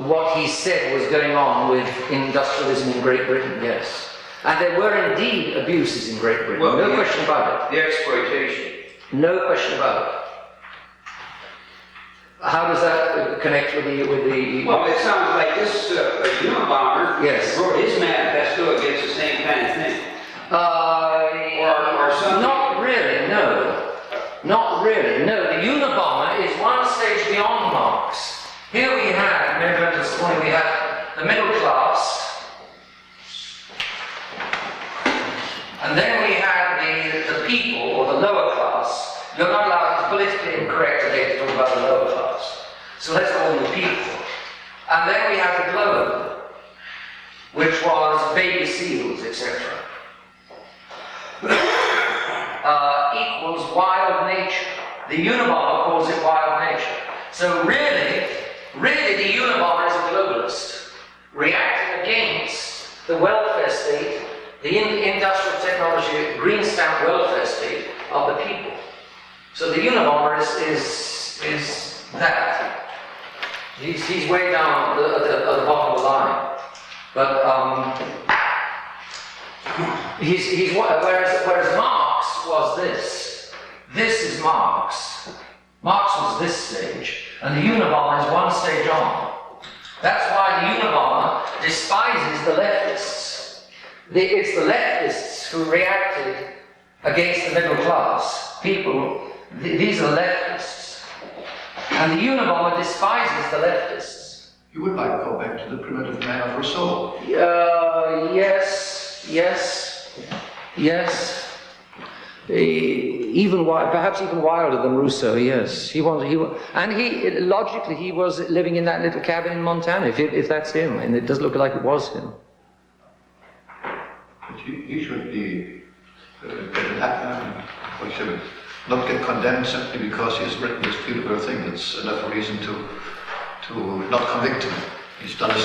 what he said was going on with industrialism in Great Britain, yes. And there were indeed abuses in Great Britain,
well,
no question about it.
The exploitation.
No question about it. How does that connect with the...
Well, it sounds like this Unabomber
yes.
wrote his manifesto against the same kind of thing. Or something.
Not really, no. Not really, no. The Unabomber is one stage beyond Marx. Here we have, remember this morning, we have the middle class, and then we have the people, or the lower class. You're not allowed, it's politically incorrect today to talk about the lower class. So let's call them the people. And then we have the globe, which was baby seals, etc. Equals wild nature. The Unabomber calls it wild nature. So really, the Unabomber is a globalist, reacting against the welfare state, the industrial technology, green stamp welfare state of the people. So the Unabomber is that. He's way down at the bottom of the line. But whereas Marx was this. This is Marx. Marx was this stage, and the Unabomber is one stage on. That's why the Unabomber despises the leftists. It's the leftists who reacted against the middle class. People, these are leftists. And the Unabomber despises the leftists.
You would like to go back to the primitive man of Rousseau?
Yes. Perhaps even wilder than Rousseau. Yes, logically he was living in that little cabin in Montana. If that's him, and it does look like it was him.
But he should be not get condemned simply because he has written this beautiful thing. It's enough reason to not convict him. He's done a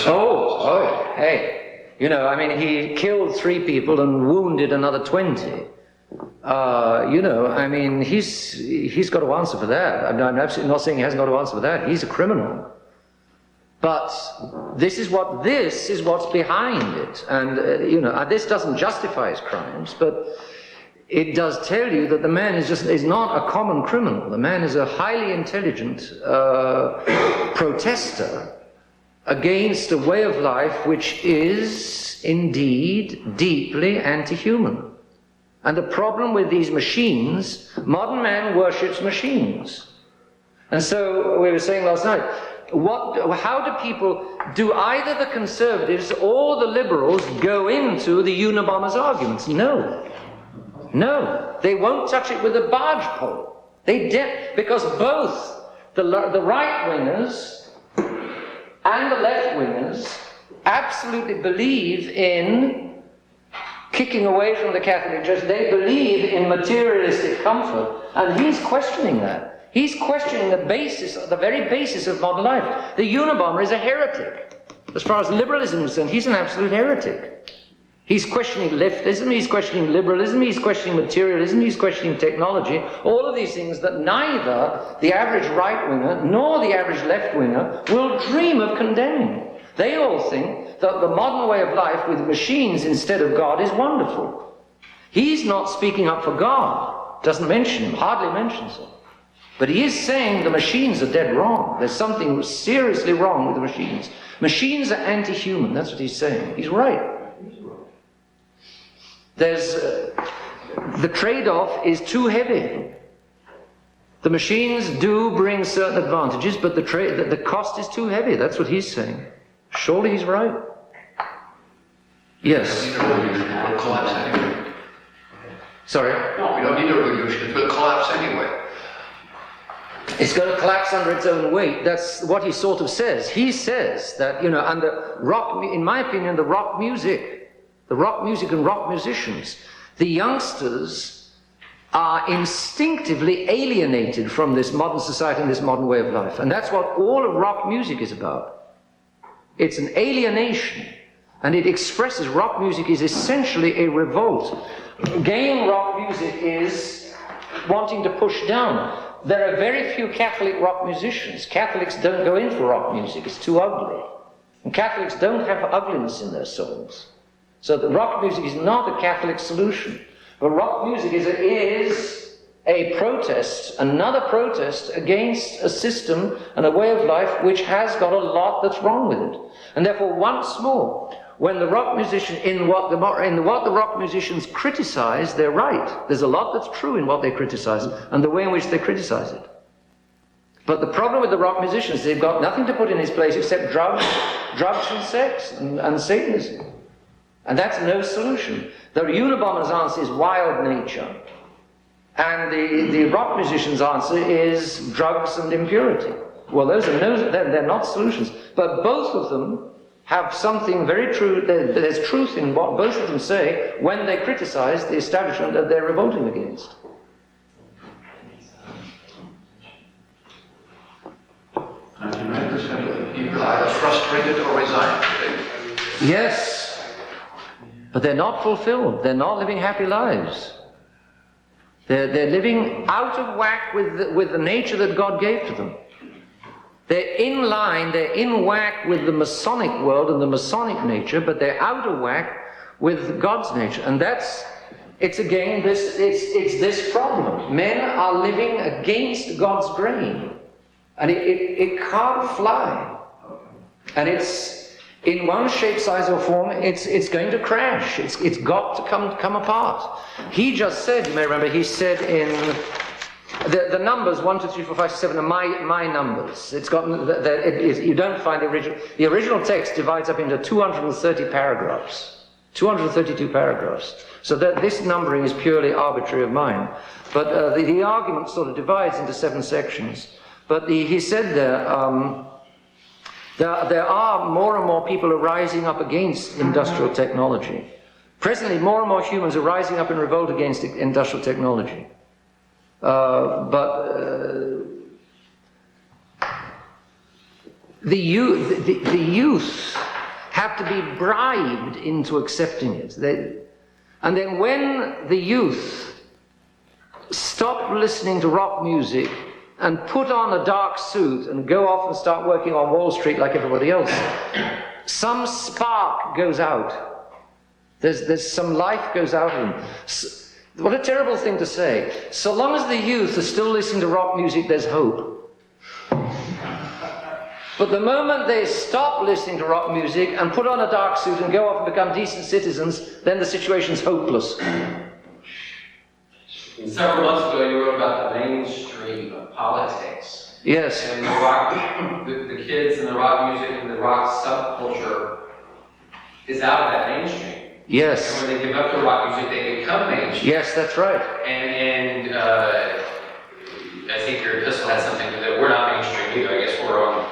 hey. He killed 3 people and wounded another 20. He's got to answer for that. I'm absolutely not saying he hasn't got to answer for that. He's a criminal. But this is what's behind it. And, this doesn't justify his crimes, but it does tell you that the man is not a common criminal. The man is a highly intelligent protester against a way of life which is indeed deeply anti-human. And the problem with these machines, modern man worships machines. And so we were saying last night, how do either the conservatives or the liberals go into the Unabomber's arguments? No, they won't touch it with a barge pole. Because both the right-wingers and the left-wingers absolutely believe in kicking away from the Catholic Church. They believe in materialistic comfort, and he's questioning that. He's questioning the very basis of modern life. The Unabomber is a heretic. As far as liberalism is concerned, he's an absolute heretic. He's questioning leftism, he's questioning liberalism, he's questioning materialism, he's questioning technology, all of these things that neither the average right-winger nor the average left-winger will dream of condemning. They all think that the modern way of life with machines instead of God is wonderful. He's not speaking up for God, doesn't mention him, hardly mentions him. But he is saying the machines are dead wrong. There's something seriously wrong with the machines. Machines are anti-human, that's what he's saying. He's right. There's the trade-off is too heavy. The machines do bring certain advantages, but the cost is too heavy. That's what he's saying. Surely he's right. Yes.
We don't need a revolution. It will collapse anyway.
Sorry?
No, we don't need a revolution. It will collapse anyway.
It's going to collapse under its own weight. That's what he sort of says. He says that, under rock, in my opinion, the rock music and rock musicians, the youngsters are instinctively alienated from this modern society and this modern way of life. And that's what all of rock music is about. It's an alienation. And it expresses, rock music is essentially a revolt. Gay rock music is wanting to push down. There are very few Catholic rock musicians. Catholics don't go in for rock music. It's too ugly. And Catholics don't have ugliness in their souls. So the rock music is not a Catholic solution. But rock music is a protest, another protest against a system and a way of life which has got a lot that's wrong with it. And therefore, once more, when the rock musician, in what the rock musicians criticize, they're right. There's a lot that's true in what they criticize and the way in which they criticize it. But the problem with the rock musicians is they've got nothing to put in his place except drugs and sex and Satanism. And that's no solution. The Unabomber's answer is wild nature. And the rock musician's answer is drugs and impurity. Well, they're not solutions. But both of them have something very true. There's truth in what both of them say when they criticize the establishment that they're revolting against.
99% of the people are either frustrated or resigned today.
Yes. But they're not fulfilled. They're not living happy lives. They're living out of whack with the nature that God gave to them. They're in line, they're in whack with the Masonic world and the Masonic nature, but they're out of whack with God's nature. And it's this problem. Men are living against God's grain. And it can't fly. And it's, in one shape, size, or form, it's going to crash. It's got to come apart. He just said, you may remember, he said in the numbers 1, 2, 3, 4, 5, 6, 7 are my numbers. It's got you don't find the original. The original text divides up into 230 paragraphs, 232 paragraphs. So that this numbering is purely arbitrary of mine. But the argument sort of divides into 7 sections. But he said there are more and more people are rising up against industrial technology. Presently, more and more humans are rising up in revolt against industrial technology. The youth have to be bribed into accepting it. And then when the youth stop listening to rock music and put on a dark suit and go off and start working on Wall Street like everybody else, some spark goes out. There's some life goes out of them. What a terrible thing to say. So long as the youth are still listening to rock music, there's hope. But the moment they stop listening to rock music and put on a dark suit and go off and become decent citizens, then the situation's hopeless.
Several months ago, you wrote about the mainstream of politics.
Yes.
And the kids and the rock music and the rock subculture is out of that mainstream.
Yes.
And when they give up the rock music, they become mainstream.
Yes, that's right.
And I think your epistle had something to do that. We're not mainstream either. I guess we're on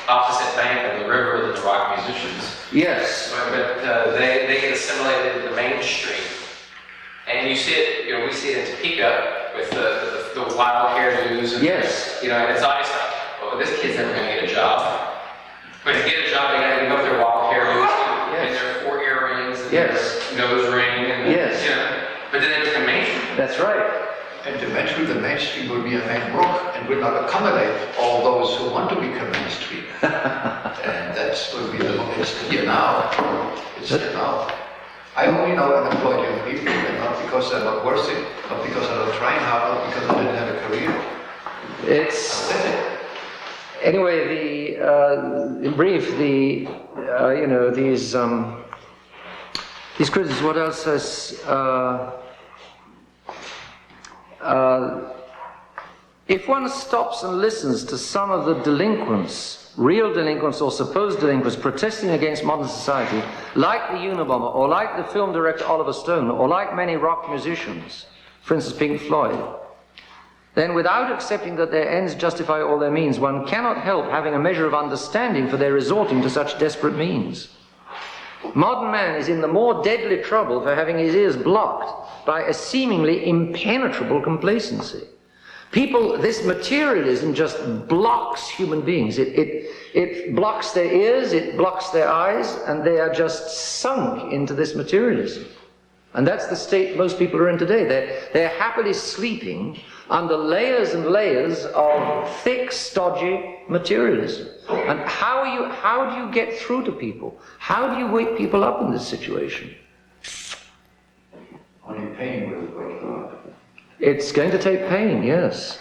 opposite bank of the river than the rock musicians.
Yes.
But they get assimilated into the mainstream. And you see it, you know, we see it in Topeka with the wild hairdos. And,
Yes.
You know, and it's always like, oh, this kid's never going to get a job. But to get a job, they got to give up their wild hairdos and their 4 earrings and their nose ring. And,
Yes.
You know, but then they become mainstream.
That's right.
And eventually the mainstream will be a main block and will not accommodate all those who want to become mainstream. And that's will be it's here now. It's here now. I only know unemployed young people, and not because they're not worth it, not because they're not trying hard, not because they didn't have a career.
It's
That's it.
anyway. In brief, you know, these critics. What else says? If one stops and listens to some of the delinquents, real delinquents or supposed delinquents, protesting against modern society, like the Unabomber, or like the film director Oliver Stone, or like many rock musicians, for instance Pink Floyd, then without accepting that their ends justify all their means, one cannot help having a measure of understanding for their resorting to such desperate means. Modern man is in the more deadly trouble for having his ears blocked by a seemingly impenetrable complacency. People, this materialism just blocks human beings. It blocks their ears, it blocks their eyes, and they are just sunk into this materialism. And that's the state most people are in today. They're happily sleeping under layers and layers of thick, stodgy materialism. And how do you get through to people? How do you wake people up in this situation?
Only pain will wake them up.
It's going to take pain, yes.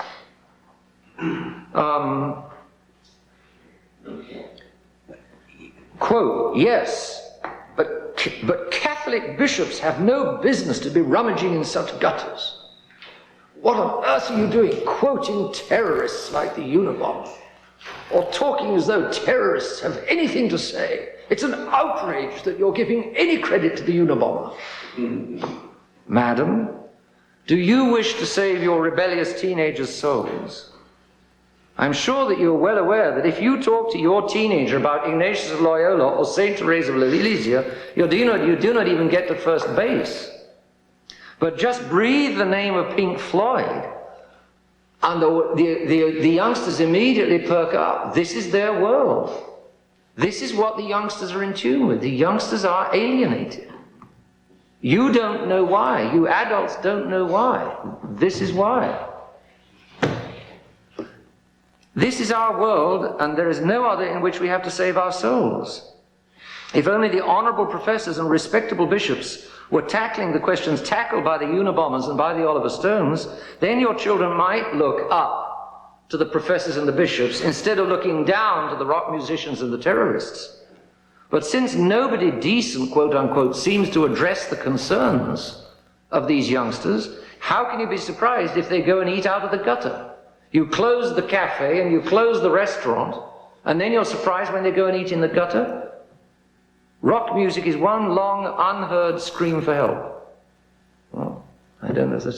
Quote, yes, but Catholic bishops have no business to be rummaging in such gutters. What on earth are you doing quoting terrorists like the Unabomber? Or talking as though terrorists have anything to say? It's an outrage that you're giving any credit to the Unabomber. Madam, do you wish to save your rebellious teenagers' souls? I'm sure that you're well aware that if you talk to your teenager about Ignatius of Loyola or Saint Teresa of Lisieux, you do not even get to first base. But just breathe the name of Pink Floyd, and the youngsters immediately perk up. This is their world. This is what the youngsters are in tune with. The youngsters are alienated. You don't know why. You adults don't know why. This is why. This is our world, and there is no other in which we have to save our souls. If only the honorable professors and respectable bishops were tackling the questions tackled by the Unabombers and by the Oliver Stones, then your children might look up to the professors and the bishops instead of looking down to the rock musicians and the terrorists. But since nobody decent, quote unquote, seems to address the concerns of these youngsters, how can you be surprised if they go and eat out of the gutter? You close the cafe and you close the restaurant, and then you're surprised when they go and eat in the gutter? Rock music is one long, unheard scream for help. Well, I don't know if that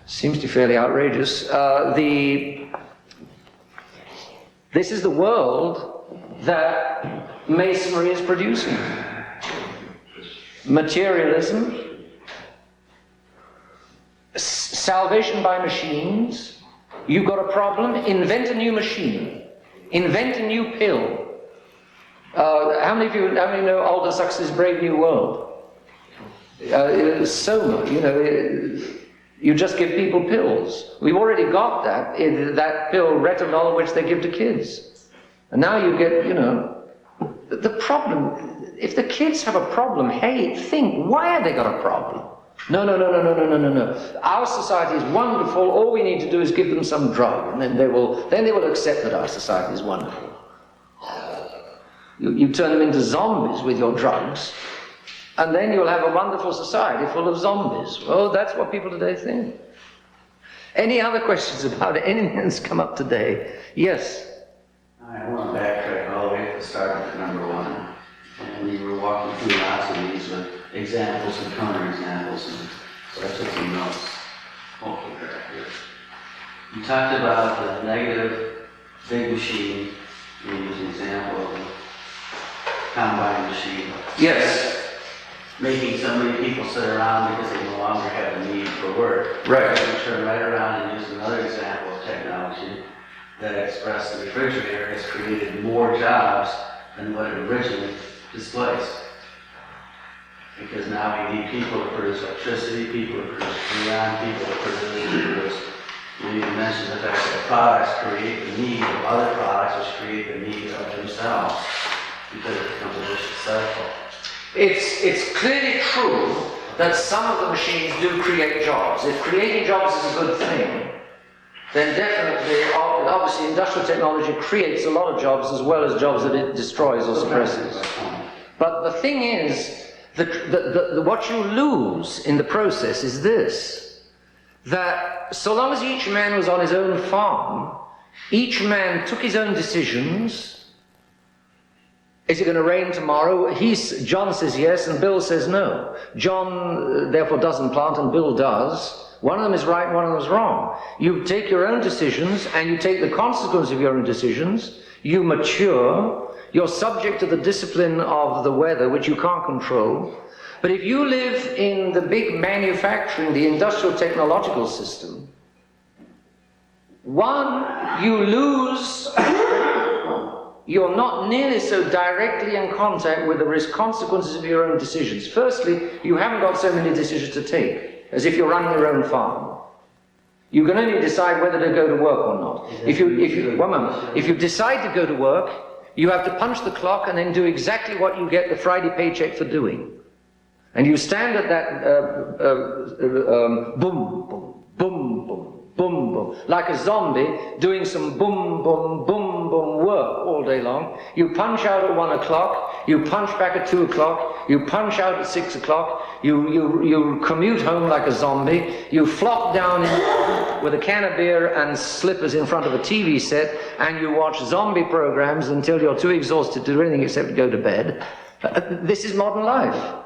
seems to be fairly outrageous. This is the world that Masonry is producing. Materialism, salvation by machines. You've got a problem, invent a new machine, invent a new pill. How many know Aldous Huxley's Brave New World? Soma, you just give people pills. We've already got that pill, retinol, which they give to kids. And now you get, the problem, if the kids have a problem, hey, think, why have they got a problem? No. Our society is wonderful, all we need to do is give them some drug, and then they will accept that our society is wonderful. You turn them into zombies with your drugs, and then you'll have a wonderful society full of zombies. Well, that's what people today think. Any other questions about anything that's come up today? Yes?
I want to backtrack all the way to the start of number 1. And we were walking through lots of these with examples and counterexamples, and so I took some notes. Hopefully they're here. You talked about the negative big machine. You used an example of combine machine.
Yes.
Making so many people sit around because they no longer have the need for work.
Right.
And turn right around and use another example of technology that expressed the refrigerator has created more jobs than what it originally displaced. Because now we need people to produce electricity, people to produce freon, people to produce. We need to mention the fact that products create the need of other products, which create the need of themselves, because it becomes a vicious cycle.
It's clearly true that some of the machines do create jobs. If creating jobs is a good thing, then definitely, obviously, industrial technology creates a lot of jobs as well as jobs that it destroys or suppresses. But the thing is, what you lose in the process is this, that so long as each man was on his own farm, each man took his own decisions. Is it going to rain tomorrow? John says yes and Bill says no. John therefore doesn't plant and Bill does. One of them is right and one of them is wrong. You take your own decisions and you take the consequence of your own decisions. You mature. You're subject to the discipline of the weather, which you can't control. But if you live in the big manufacturing, the industrial technological system, one, you lose. You're not nearly so directly in contact with the consequences of your own decisions. Firstly, you haven't got so many decisions to take, as if you're running your own farm. You can only decide whether to go to work or not. If you decide to go to work, you have to punch the clock and then do exactly what you get the Friday paycheck for doing. And you stand at that boom, boom, boom, boom, boom, boom, like a zombie doing some boom, boom, boom, boom work all day long. You punch out at 1 o'clock, you punch back at 2 o'clock, you punch out at 6 o'clock, you commute home like a zombie, you flop down with a can of beer and slippers in front of a TV set, and you watch zombie programs until you're too exhausted to do anything except go to bed. This is modern life.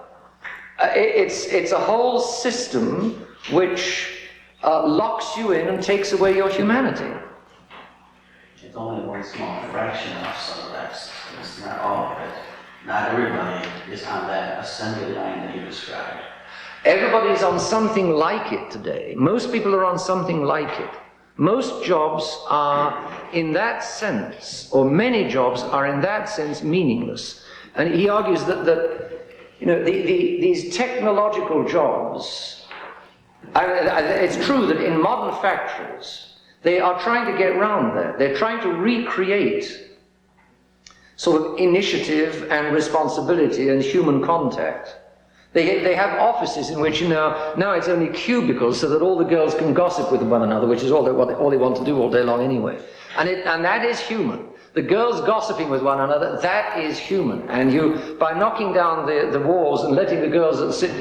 It's a whole system which locks you in and takes away your humanity.
It's only one small fraction of some of that system. It's not all of it. Not everybody is on that assembly line that you described.
Everybody's on something like it today. Most people are on something like it. Most jobs are, in that sense, or many jobs are in that sense meaningless. And he argues that these technological jobs, it's true that in modern factories, they are trying to get round that. They're trying to recreate sort of initiative and responsibility and human contact. They have offices in which, now it's only cubicles so that all the girls can gossip with one another, which is all they want to do all day long anyway. And that is human. The girls gossiping with one another, that is human. And you, by knocking down the walls and letting the girls sit,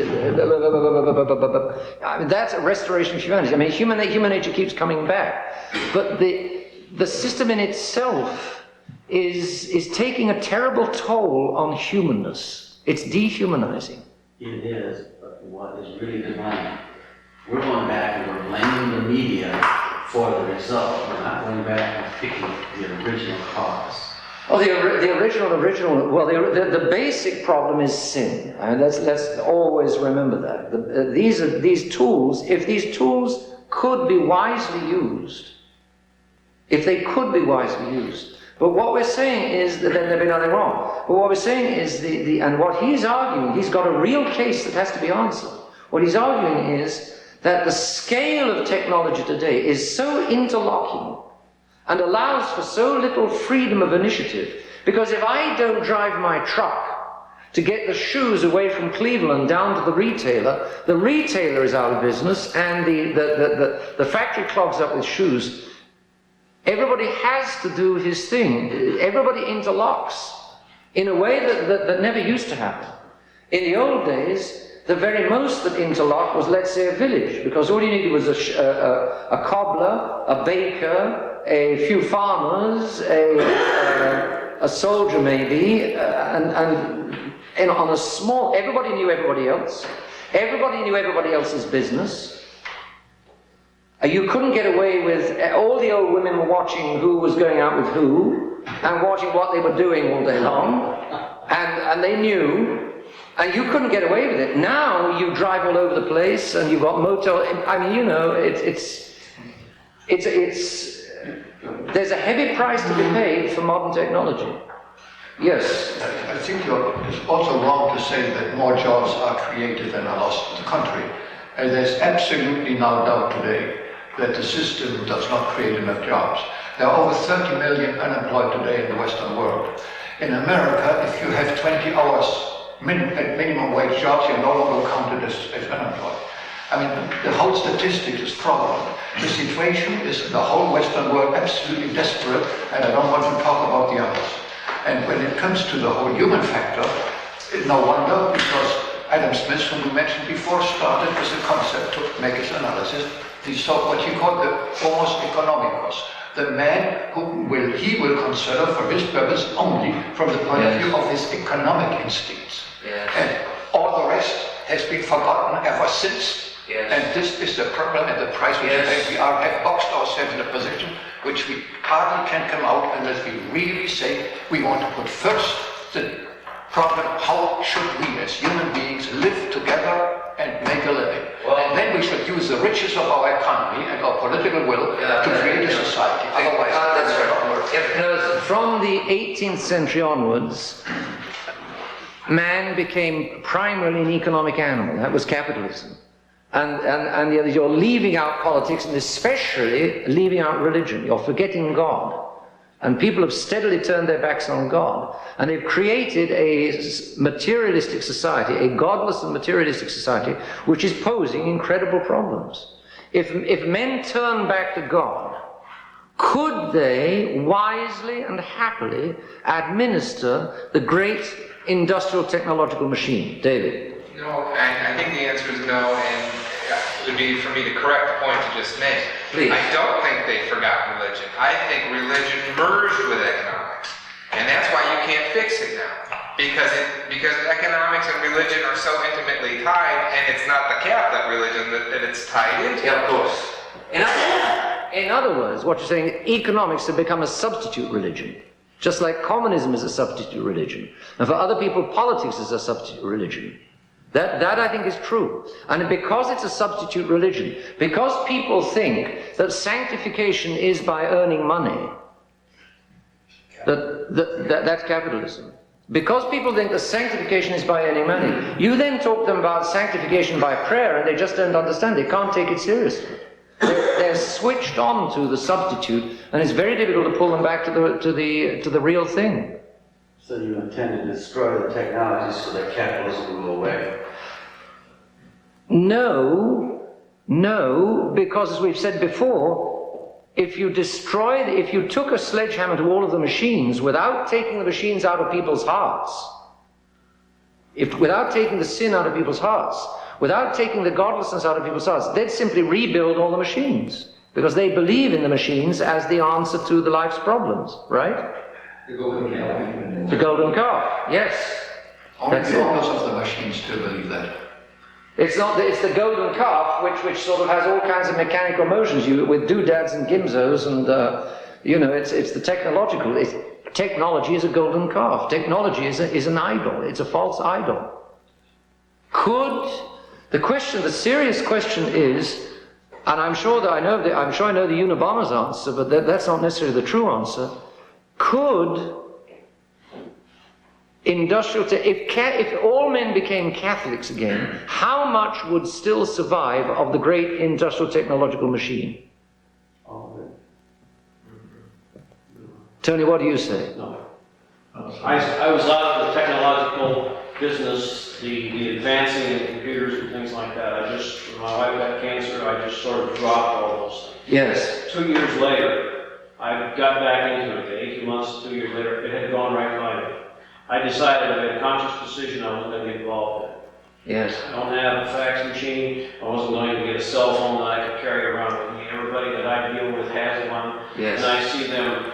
I mean, that's a restoration of humanity. I mean, human nature keeps coming back. But the system in itself is taking a terrible toll on humanness. It's dehumanizing.
It is, but what is really divine, we're going back and we're blaming the media for the result. We're not going back and picking the original cause.
Oh, the original. Well, the basic problem is sin, and let's always remember that. These tools. If these tools could be wisely used, but what we're saying is that there'd be nothing wrong. But what we're saying is and what he's arguing, he's got a real case that has to be answered. What he's arguing is that the scale of technology today is so interlocking and allows for so little freedom of initiative. Because if I don't drive my truck to get the shoes away from Cleveland down to the retailer is out of business, and the factory clogs up with shoes. Everybody has to do his thing. Everybody interlocks in a way that never used to happen. In the old days, the very most that interlocked was, let's say, a village, because all you needed was a cobbler, a baker, a few farmers, a soldier maybe, and on a small, everybody knew everybody else. Everybody knew everybody else's business. You couldn't get away with, all the old women were watching who was going out with who, and watching what they were doing all day long. And and they knew, and you couldn't get away with it. Now you drive all over the place, and you've got motel. I mean, you know, there's a heavy price to be paid for modern technology. Yes.
I think it's also wrong to say that more jobs are created than are lost in the country. And there's absolutely no doubt today that the system does not create enough jobs. There are over 30 million unemployed today in the Western world. In America, if you have 20 hours minimum wage jobs, you're no longer counted as unemployed. I mean, the whole statistic is fraudulent. The situation is in the whole Western world absolutely desperate, and I don't want to talk about the others. And when it comes to the whole human factor, no wonder, because Adam Smith, whom we mentioned before, started with a concept to make his analysis. He saw what he called the homos economicus, the man he will consider for his purpose only from the point of view of his economic instincts.
Yes.
And all the rest has been forgotten ever since.
Yes.
And this is the problem and the price we pay. We have boxed ourselves in a position which we hardly can come out unless we really say we want to put first the problem, how should we as human beings live together and make a living? And then we should use the riches of our economy and our political will to create a society. Otherwise,
that's
it will
right.
not work.
Because from the 18th century onwards, man became primarily an economic animal. That was capitalism. And you're leaving out politics, and especially leaving out religion. You're forgetting God. And people have steadily turned their backs on God. And they've created a materialistic society, a godless and materialistic society, which is posing incredible problems. If men turn back to God, could they wisely and happily administer the great industrial technological machine? David?
No, I think the answer is no, and it would be for me to correct the point you just made.
Please.
I don't think they forgot religion. I think religion merged with economics, and that's why you can't fix it now. Because economics and religion are so intimately tied, and it's not the Catholic religion that it's tied into.
Yeah, of course. In other words, what you're saying, economics have become a substitute religion. Just like communism is a substitute religion. And for other people, politics is a substitute religion. That I think is true. And because it's a substitute religion, because people think that sanctification is by earning money, that's capitalism. Because people think that sanctification is by earning money, you then talk to them about sanctification by prayer, and they just don't understand. They can't take it seriously. They're switched on to the substitute, and it's very difficult to pull them back to the real thing.
So you intend to destroy the technology so that capitalism will go away?
No, because as we've said before, if you took a sledgehammer to all of the machines without taking the machines out of people's hearts, without taking the sin out of people's hearts, without taking the godlessness out of people's hearts, they'd simply rebuild all the machines because they believe in the machines as the answer to the life's problems, right?
The golden calf.
The golden calf, yes.
Only the owners of the machines still believe that.
It's the golden calf, which sort of has all kinds of mechanical motions with doodads and gimzos, and it's the technological. Technology is a golden calf. Technology is an idol. It's a false idol. The serious question is, and I'm sure I know the Unabomber's answer, but that's not necessarily the true answer. Could if all men became Catholics again, how much would still survive of the great industrial technological machine?
All of it.
Tony, what do you say?
No. I was out of the technological business, the advancing in computers and things like that. When my wife got cancer, I just sort of dropped all those things.
Yes.
2 years later, I got back into it. 18 months, 2 years later, it had gone right by me. I decided, I made a conscious decision I wasn't going to get involved in it.
Yes.
I don't have a fax machine. I wasn't going to get a cell phone that I could carry around with me. Everybody that I deal with has one.
Yes.
And I see them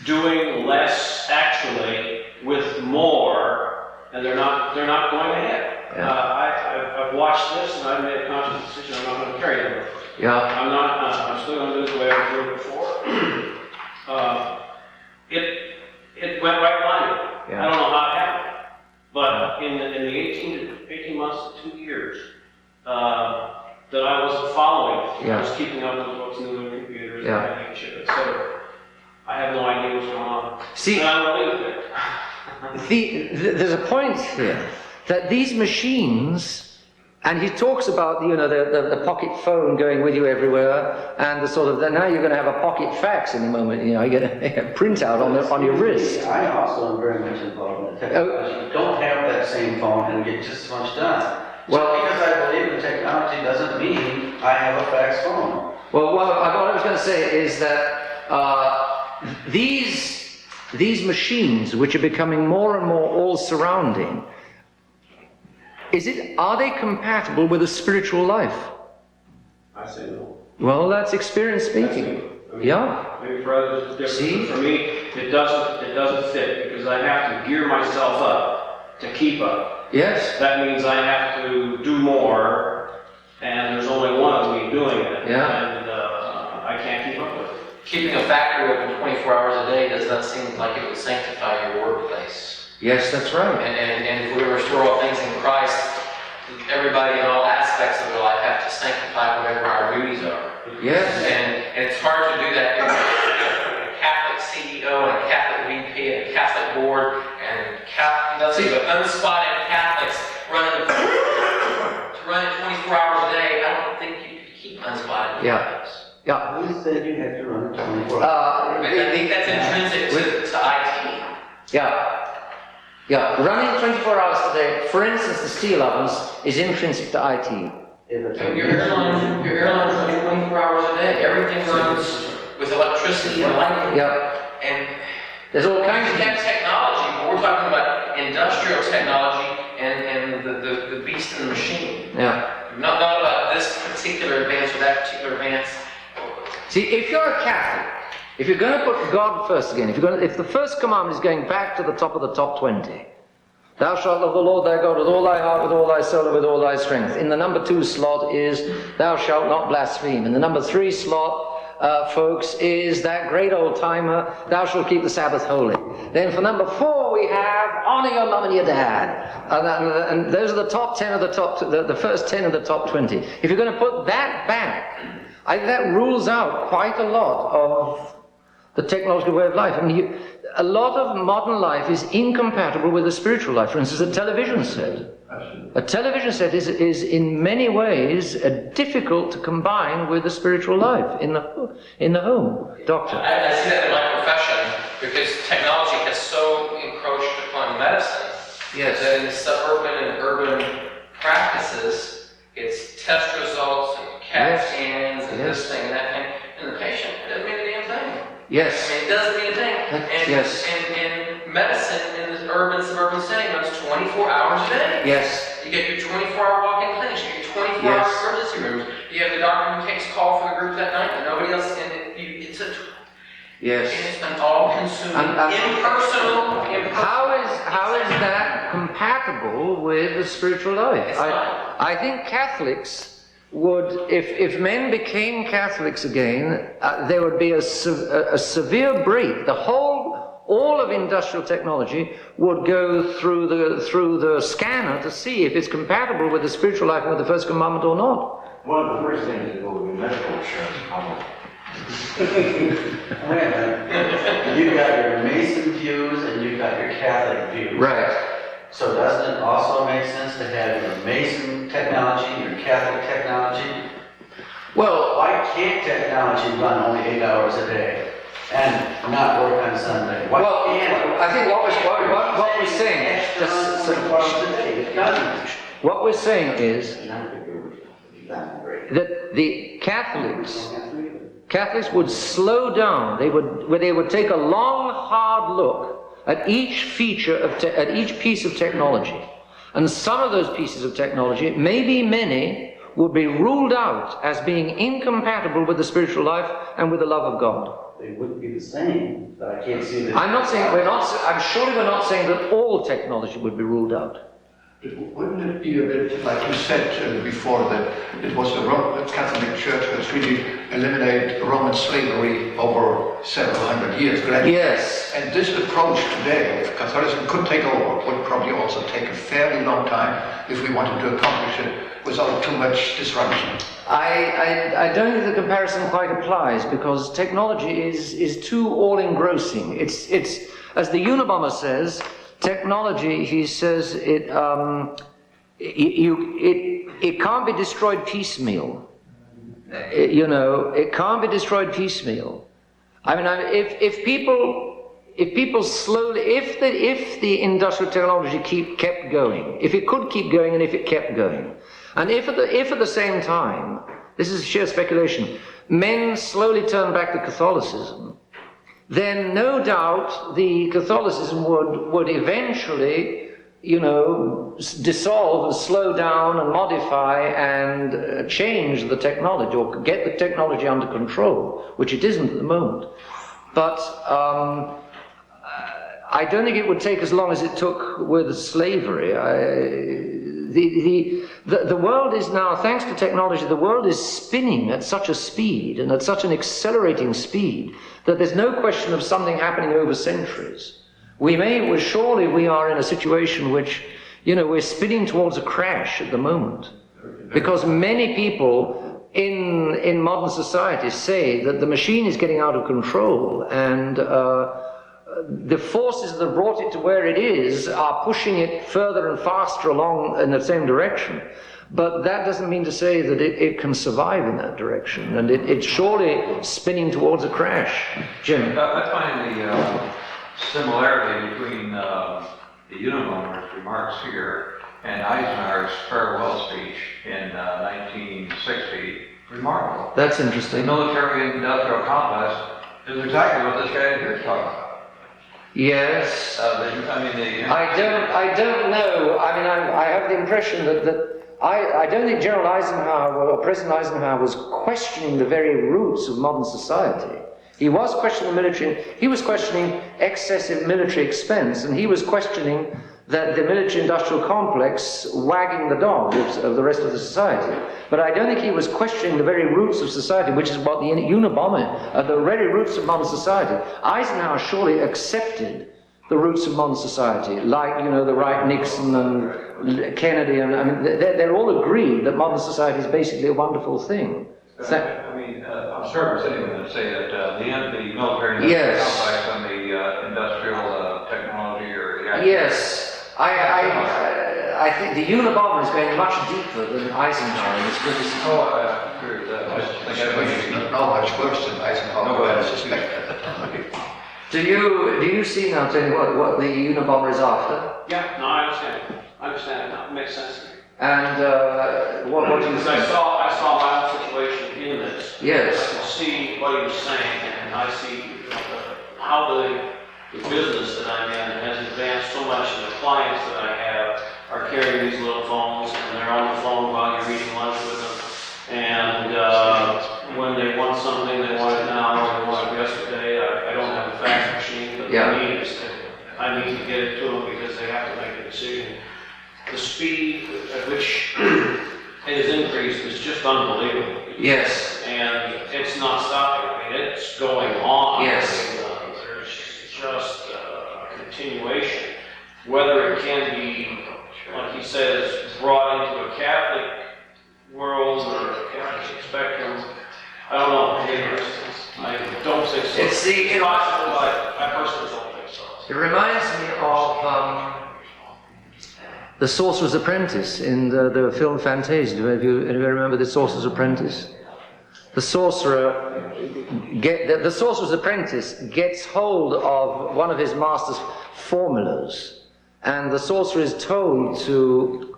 doing less actually with more, and they're not going ahead.
Yeah.
I've watched this, and I've made a conscious decision. I'm not going to carry it with me.
Yeah.
I'm still going to do it the way I did it before. It went right by me.
Yeah.
I don't know how it happened. in the 18 months to 2 years that I wasn't following.
Yeah.
I was keeping up with what's new in computers,
Yeah.
and handship, etc. I have no idea what's going on.
See,
and I'm really with it.
there's a point here that these machines, and he talks about the pocket phone going with you everywhere, and the sort of now you're going to have a pocket fax in a moment. You get a printout on your wrist.
I also am very much involved in the technology. You don't have that same phone and get just as much done. Well, because I believe in technology doesn't mean I have a fax phone.
Well, what I was going to say is that these machines, which are becoming more and more all-surrounding, are they compatible with a spiritual life?
I say no.
Well, that's experience speaking. Yeah.
Maybe for others it's different.
See?
But for me, it doesn't fit because I have to gear myself up to keep up.
Yes.
That means I have to do more, and there's only one of me doing it.
Yeah.
And I can't keep up with it.
Keeping a factory open 24 hours a day does not seem like it would sanctify your workplace.
Yes, that's right.
And if we restore all things in Christ, everybody in all aspects of their life have to sanctify whatever our duties are.
Yes.
And it's hard to do that if you're a Catholic CEO and a Catholic VP and a Catholic board and nothing but unspotted Catholics running to run it 24 hours a day. I don't think you could keep unspotted Catholics.
Yeah.
Who said you had to run 24 hours?
I think that's intrinsic to IT.
Yeah. Yeah. Running 24 hours a day, for instance, the steel ovens, is intrinsic to IT.
Your airline's running 24 hours a day. Everything runs with electricity and lighting.
Yeah.
And
There's all kinds of
that technology, but we're talking about industrial technology and the beast in the machine.
Yeah.
Not about this particular advance or that particular advance.
See, if you're a Catholic, if you're going to put God first again, if the first commandment is going back to the top of the top 20, thou shalt love the Lord thy God with all thy heart, with all thy soul, and with all thy strength. In the number 2 slot is thou shalt not blaspheme. In the number 3 slot, folks, is that great old timer, thou shalt keep the Sabbath holy. Then for number 4 we have honor your mum and your dad. And those are the top 10 of the first 10 of the top 20. If you're going to put that back, I think that rules out quite a lot of the technological way of life. I mean, a lot of modern life is incompatible with the spiritual life. For instance, a television set. A television set is in many ways difficult to combine with the spiritual life in the home. Doctor?
I see that in my profession because technology has so encroached upon medicine.
Yes.
That in suburban and urban practices, it's test results and CAT scans and this thing and that thing, and the patient, it doesn't mean a damn thing.
Yes.
I mean, it doesn't mean a thing. And,
Yes.
and medicine in this urban, suburban setting runs 24 hours a day.
Yes.
You get your 24-hour walk-in clinics, you get 24
Yes.
hour emergency rooms. You have the doctor who takes call for the group that night and nobody else, and it's
Yes.
an all-consuming, impersonal.
How is that compatible with the spiritual life?
It's not.
I think Catholics would, if men became Catholics again, there would be a severe break. All of industrial technology would go through the scanner to see if it's compatible with the spiritual life and with the first commandment or not.
One of the first things to go would be medical insurance, probably.
Wait a minute. You've got your Mason views and you've got your Catholic views.
Right.
So doesn't it also make sense to have your Mason technology, your Catholic technology?
Well,
Why can't technology run only 8 hours a day and not work on Sunday? Why
well,
can't?
I think what we're saying, just sort of-
It doesn't.
what we're saying is that the Catholics would slow down. They would take a long, hard look at each feature at each piece of technology, and some of those pieces of technology, maybe many, would be ruled out as being incompatible with the spiritual life and with the love of God.
They wouldn't be the same, but I can't see that.
I'm surely we're not saying that all technology would be ruled out.
Wouldn't it be a bit, like you said before, that it was the Catholic Church that's really eliminated Roman slavery over several hundred years gradually?
Yes.
And this approach today of Catholicism could take over, would probably also take a fairly long time if we wanted to accomplish it without too much disruption.
I don't think the comparison quite applies, because technology is too all-engrossing. It's as the Unabomber says, technology, he says, it can't be destroyed piecemeal. It can't be destroyed piecemeal. I mean, if people slowly, if the industrial technology kept going, if it could keep going, and if it kept going, and if at the same time, this is sheer speculation, men slowly turn back to Catholicism, then no doubt the Catholicism would eventually, dissolve and slow down and modify and change the technology, or get the technology under control, which it isn't at the moment. But I don't think it would take as long as it took with slavery. The world is now, thanks to technology, the world is spinning at such a speed and at such an accelerating speed that there's no question of something happening over centuries. Surely we are in a situation which, we're spinning towards a crash at the moment. Because many people in modern society say that the machine is getting out of control, and the forces that brought it to where it is are pushing it further and faster along in the same direction. But that doesn't mean to say that it can survive in that direction, and it's surely spinning towards a crash. Jim?
I find the similarity between the Unabomber's remarks here and Eisenhower's farewell speech in 1960 remarkable.
That's
The
interesting.
military-industrial complex is exactly what this guy here is talking about.
Yes.
I
I don't know. I mean, I have the impression that I don't think General Eisenhower or President Eisenhower was questioning the very roots of modern society. He was questioning the military. He was questioning excessive military expense, and he was questioning that the military-industrial complex wagging the dog of the rest of the society. But I don't think he was questioning the very roots of society, which is what the Unabomber are, the very roots of modern society. Eisenhower surely accepted the roots of modern society, like, the Wright Nixon and Kennedy, and I mean, they're all agreed that modern society is basically a wonderful thing.
I'm sorry for saying that, say that the military
Yes.
complex and the industrial technology or the
Yes. I think the Unabomber is going much deeper than Eisenhower in his criticism.
I agree with that. I just think
It's not much worse than Eisenhower,
No,
I
but-
suspect.
Do you see now, Tony, what the Unabomber is after?
Yeah, no, I understand. I understand it now. It makes sense to me.
And what do you
Because I
think?
saw my own situation in this.
Yes.
I could see what he was saying, and I see how the business that I'm in has advanced so much, and the clients that I have are carrying these little phones, and they're on the phone while you're eating lunch with them. And when they want something, they want it now, or they want it yesterday. I don't have a fax machine, but
Yeah.
they need it. I need to get it to them because they have to make a decision. The speed at which it has increased is just unbelievable.
Yes.
And it's not stopping. I mean, it's going on.
Yes.
I mean, there's just a continuation. Whether it can be, like he says, brought into a Catholic world or a Catholic spectrum, I don't know. I don't think so.
It's
possible, but I personally don't think so.
It reminds me of The Sorcerer's Apprentice in the film Fantasia. Do anybody remember The Sorcerer's Apprentice? The Sorcerer's Apprentice gets hold of one of his master's formulas, and the sorcerer is told to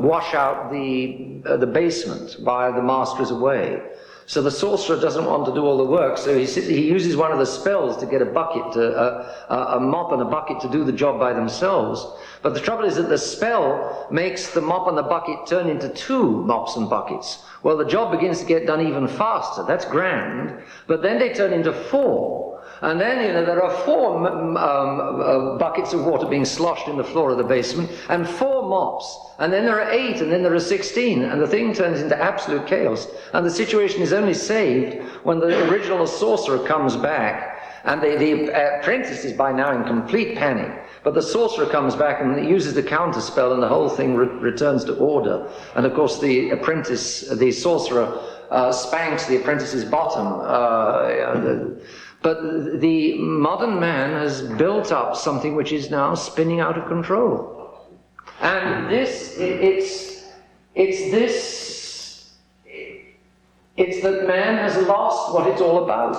wash out the basement while the master is away. So the sorcerer doesn't want to do all the work, so he uses one of the spells to get a bucket, a mop and a bucket to do the job by themselves. But the trouble is that the spell makes the mop and the bucket turn into 2 mops and buckets. Well, the job begins to get done even faster. That's grand. But then they turn into 4. And then, you know, there are 4 buckets of water being sloshed in the floor of the basement, and 4 mops. And then there are 8, and then there are 16, and the thing turns into absolute chaos. And the situation is only saved when the original sorcerer comes back, and the apprentice is by now in complete panic. But the sorcerer comes back and uses the counter spell, and the whole thing returns to order. And of course, the apprentice, the sorcerer, spanks the apprentice's bottom. But the modern man has built up something which is now spinning out of control. And it's that man has lost what it's all about.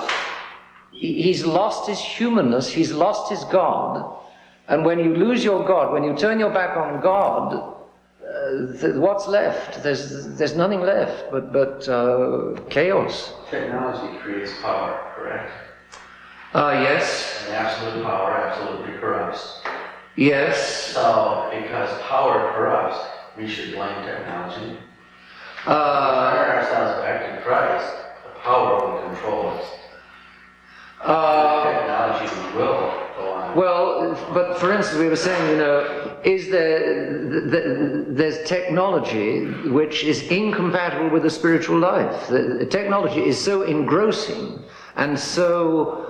He's lost his humanness, he's lost his God. And when you lose your God, when you turn your back on God, what's left? There's nothing left but chaos.
Technology creates power, correct?
Yes.
And absolute power absolutely corrupts.
Yes.
So, because power corrupts, we should blame technology. Turn ourselves back to Christ, the power will control us. Technology will go on.
Well, but for instance, we were saying, you know, there's technology which is incompatible with the spiritual life. The technology is so engrossing and so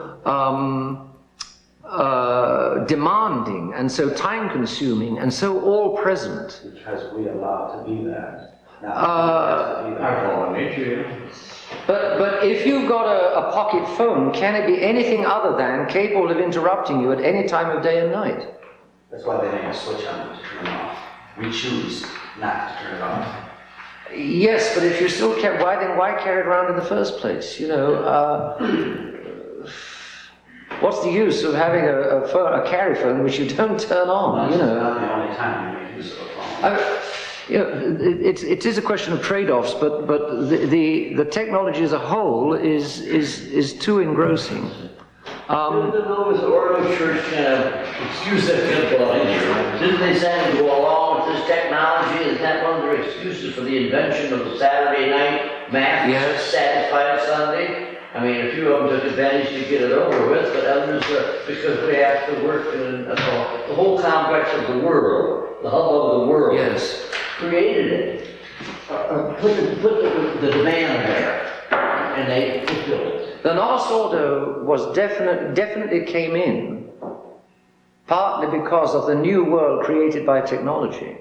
demanding and so time-consuming and so all-present.
Because we allow to be that.
But if you've got a pocket phone, can it be anything other than capable of interrupting you at any time of day and night?
That's why they make a switch on it to turn it off. We choose not to turn it off.
Yes, but if you're still why carry it around in the first place? You know, what's the use of having a carry phone which you don't turn on? You know,
not the only time you make use of a phone.
You know, it is a question of trade-offs, but the technology as a whole is too engrossing.
Didn't the Ordo Church kind of excuse that kind of Didn't they say to go along with this technology? Is that one of their excuses for the invention of the Saturday night Mass?
Yes.
Satisfied Sunday? I mean, a few of them took advantage to get it over with, but others, because we have to work in the whole complex of the world, the hub of the world,
Yes.
created it. Put the demand there, and they fulfilled it.
The Novus Ordo was definitely came in partly because of the new world created by technology.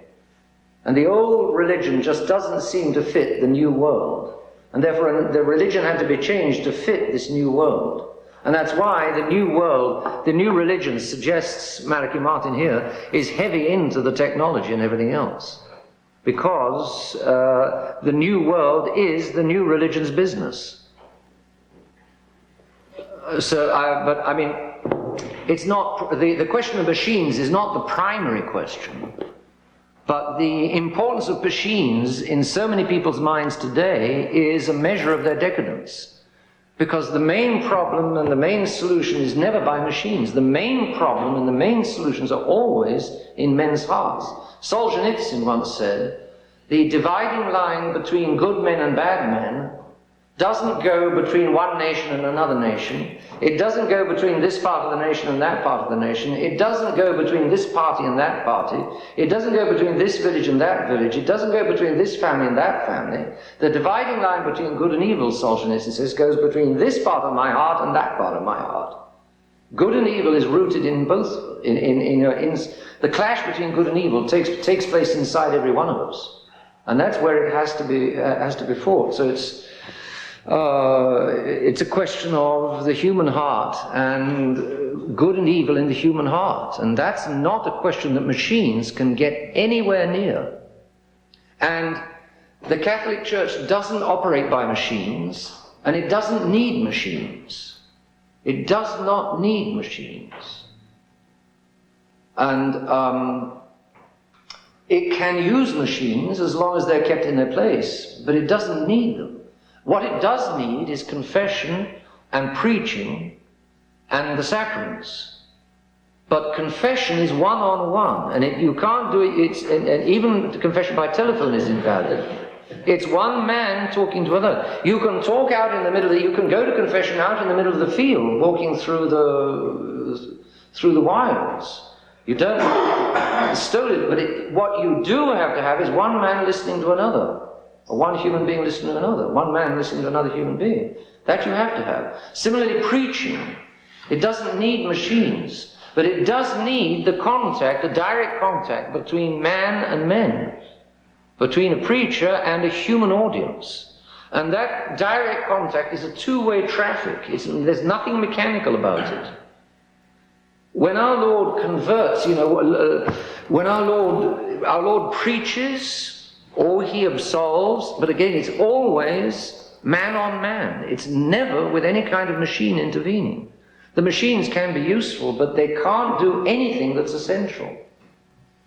And the old religion just doesn't seem to fit the new world. And therefore the religion had to be changed to fit this new world. And that's why the new world, the new religion suggests, Malachi Martin here, is heavy into the technology and everything else. Because the new world is the new religion's business. But I mean, it's not, the question of machines is not the primary question. But the importance of machines in so many people's minds today is a measure of their decadence. Because the main problem and the main solution is never by machines. The main problem and the main solutions are always in men's hearts. Solzhenitsyn once said, the dividing line between good men and bad men doesn't go between one nation and another nation. It doesn't go between this part of the nation and that part of the nation. It doesn't go between this party and that party. It doesn't go between this village and that village. It doesn't go between this family and that family. The dividing line between good and evil, Solzhenitsyn says, goes between this part of my heart and that part of my heart. Good and evil is rooted in both. The clash between good and evil takes place inside every one of us, and that's where it has to be fought. So it's a question of the human heart and good and evil in the human heart. And that's not a question that machines can get anywhere near. And the Catholic Church doesn't operate by machines, and it doesn't need machines. It does not need machines. And it can use machines as long as they're kept in their place, but it doesn't need them. What it does need is confession and preaching and the sacraments. But confession is one-on-one, and you can't do it, and even confession by telephone is invalid. It's one man talking to another. You can talk out in the middle of you can go to confession out in the middle of the field, walking through the wilds. You don't stole it, but what you do have to have is one man listening to another, or one human being listening to another, one man listening to another human being. That you have to have. Similarly, preaching. It doesn't need machines, but it does need the contact, the direct contact between man and men, between a preacher and a human audience. And that direct contact is a two-way traffic. There's nothing mechanical about it. When our Lord converts, when our Lord preaches, or he absolves, but again, it's always man on man. It's never with any kind of machine intervening. The machines can be useful, but they can't do anything that's essential.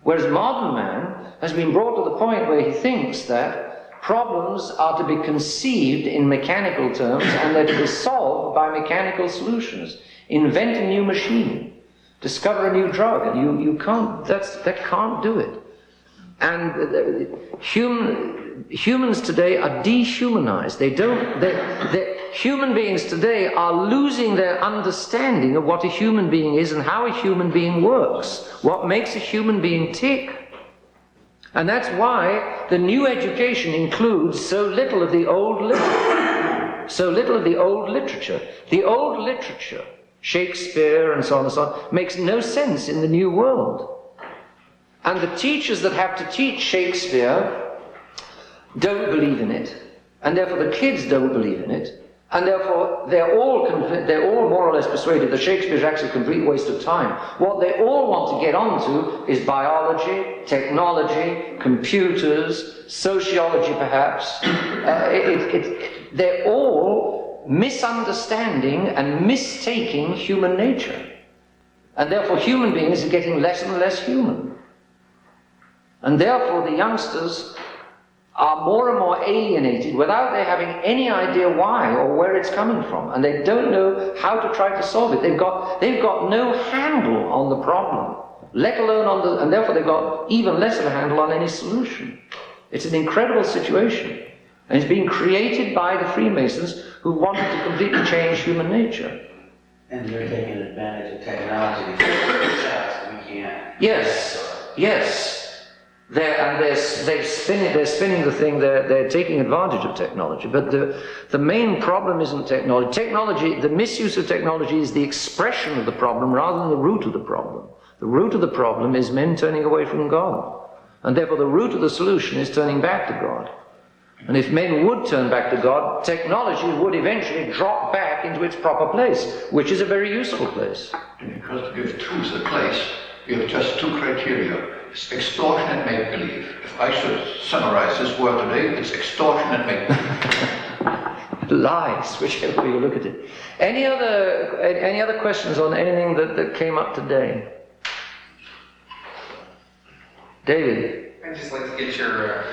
Whereas modern man has been brought to the point where he thinks that problems are to be conceived in mechanical terms and they're to be solved by mechanical solutions. Invent a new machine. Discover a new drug, and you can't. That can't do it. And humans today are dehumanized. Human beings today are losing their understanding of what a human being is and how a human being works. What makes a human being tick? And that's why the new education includes so little of the old literature. So little of the old literature. The old literature, Shakespeare and so on and so on, makes no sense in the new world. And the teachers that have to teach Shakespeare don't believe in it. And therefore the kids don't believe in it. And therefore they're all more or less persuaded that Shakespeare is actually a complete waste of time. What they all want to get onto is biology, technology, computers, sociology perhaps. They're all misunderstanding and mistaking human nature. And therefore human beings are getting less and less human. And therefore the youngsters are more and more alienated without they having any idea why or where it's coming from. And they don't know how to try to solve it. They've got no handle on the problem, let alone and therefore they've got even less of a handle on any solution. It's an incredible situation. And it's being created by the Freemasons who wanted to completely change human nature.
And they're taking advantage of technology because we can't.
Yes. They're spinning the thing. They're taking advantage of technology. But the main problem isn't technology. Technology, the misuse of technology, is the expression of the problem rather than the root of the problem. The root of the problem is men turning away from God, and therefore the root of the solution is turning back to God. And if men would turn back to God, technology would eventually drop back into its proper place, which is a very useful place.
Because to give truth a place, we have just two criteria. It's extortion and make-believe. If I should summarize this word today, it's extortion and make-believe.
Lies, whichever way you look at it. Any other questions on anything that came up today? David?
I'd just like to get your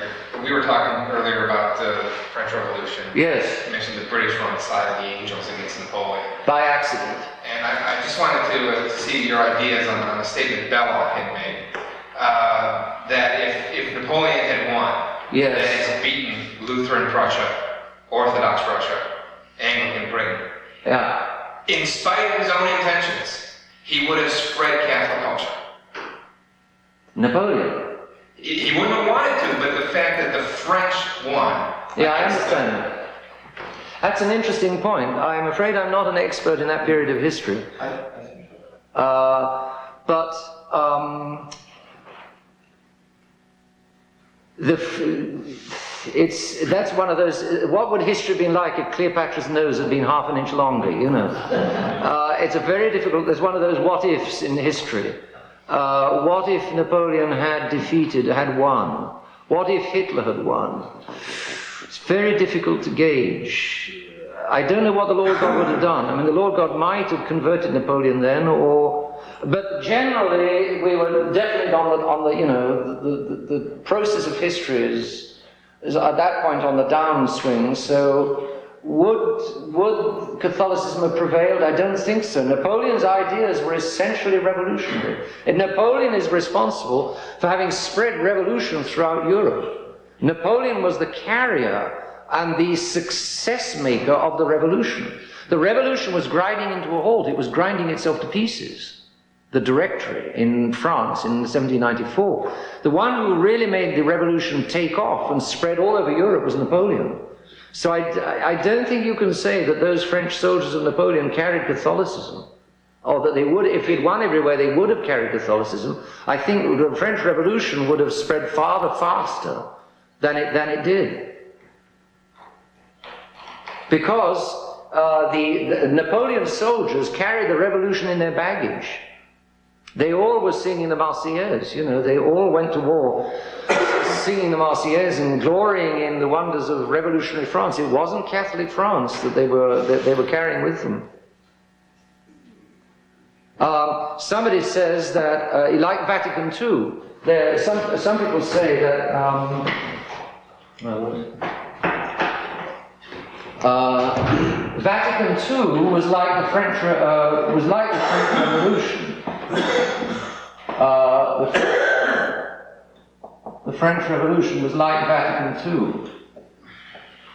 we were talking earlier about the French Revolution.
Yes.
You mentioned the British were on the side of the angels against Napoleon.
By accident.
And I just wanted to see your ideas on a statement Belloc had made. That if Napoleon had won,
yes,
that he's beaten Lutheran Prussia, Orthodox Russia, Anglican Britain.
Yeah.
In spite of his own intentions, he would have spread Catholic culture.
Napoleon?
He wouldn't have wanted to, but the fact that the French won.
Yeah, I understand that. That's an interesting point. I'm afraid I'm not an expert in that period of history.
I think so.
That's one of those. What would history have been like if Cleopatra's nose had been half an inch longer? It's a very difficult. There's one of those what ifs in history. What if Napoleon had won? What if Hitler had won? It's very difficult to gauge. I don't know what the Lord God would have done. I mean, the Lord God might have converted Napoleon then, but generally we were definitely the process of history is at that point on the downswing. So would Catholicism have prevailed? I don't think so. Napoleon's ideas were essentially revolutionary. And Napoleon is responsible for having spread revolution throughout Europe. Napoleon was the carrier and the success maker of the revolution. The revolution was grinding into a halt. It was grinding itself to pieces. The Directory in France in 1794. The one who really made the revolution take off and spread all over Europe was Napoleon. So I don't think you can say that those French soldiers of Napoleon carried Catholicism, or that they would, if he'd won everywhere, they would have carried Catholicism. I think the French Revolution would have spread farther faster than it did. Because the Napoleon soldiers carried the revolution in their baggage. They all were singing the Marseillaise, you know, they all went to war singing the Marseillaise and glorying in the wonders of revolutionary France. It wasn't Catholic France that they were carrying with them. Somebody says that, like Vatican II, some people say that Vatican II was like the French Revolution. The French Revolution was like Vatican II.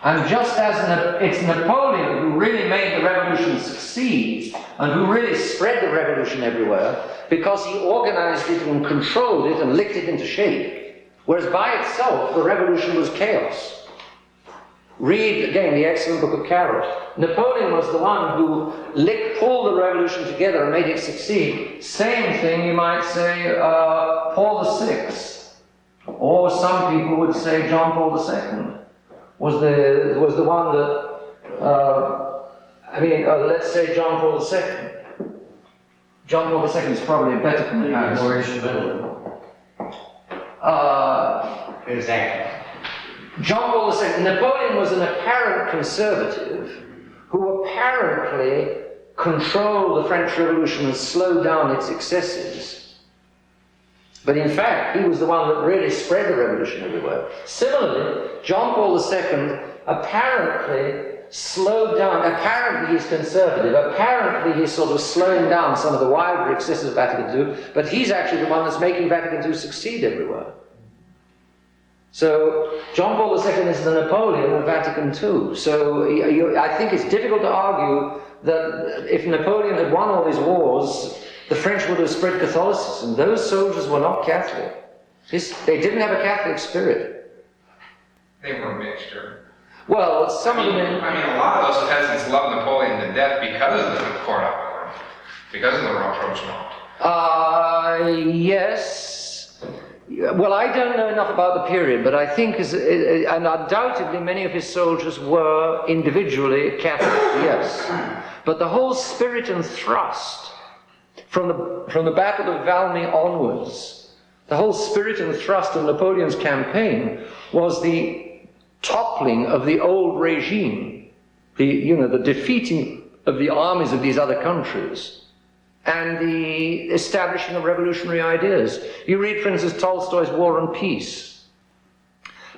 And just as it's Napoleon who really made the revolution succeed and who really spread the revolution everywhere because he organized it and controlled it and licked it into shape, whereas by itself the revolution was chaos. Read again the excellent book of Carroll. Napoleon was the one who pulled the revolution together and made it succeed. Same thing you might say Paul VI, or some people would say John Paul II was the one that let's say John Paul II. John Paul II is probably a better comparison.
Exactly.
John Paul II, Napoleon was an apparent conservative who apparently controlled the French Revolution and slowed down its excesses. But in fact, he was the one that really spread the revolution everywhere. Similarly, John Paul II apparently slowed down, apparently he's conservative, apparently he's sort of slowing down some of the wilder excesses of Vatican II, but he's actually the one that's making Vatican II succeed everywhere. So, John Paul II is the Napoleon of Vatican II. So, I think it's difficult to argue that if Napoleon had won all these wars, the French would have spread Catholicism. Those soldiers were not Catholic. They didn't have a Catholic spirit.
They were a mixture.
Well, some of them...
I mean, a lot of those peasants loved Napoleon to death because of the court opera, because of the rapprochement.
Yes. Well, I don't know enough about the period, but I think, and undoubtedly many of his soldiers were individually Catholic, yes. But the whole spirit and thrust, from the Battle of Valmy onwards, the whole spirit and thrust of Napoleon's campaign was the toppling of the old regime, the defeating of the armies of these other countries, and the establishing of revolutionary ideas. You read, for instance, Tolstoy's War and Peace,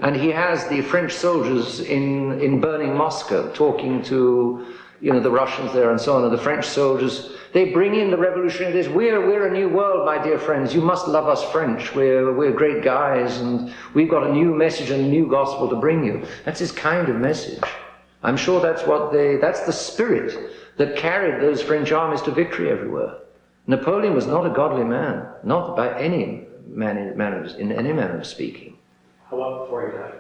and he has the French soldiers in burning Moscow talking to, the Russians there and so on, and the French soldiers, they bring in the revolutionary ideas. We're a new world, my dear friends. You must love us French. We're great guys, and we've got a new message and a new gospel to bring you. That's his kind of message. I'm sure that's the spirit that carried those French armies to victory everywhere. Napoleon was not a godly man, not by any manner of speaking.
How about before he died?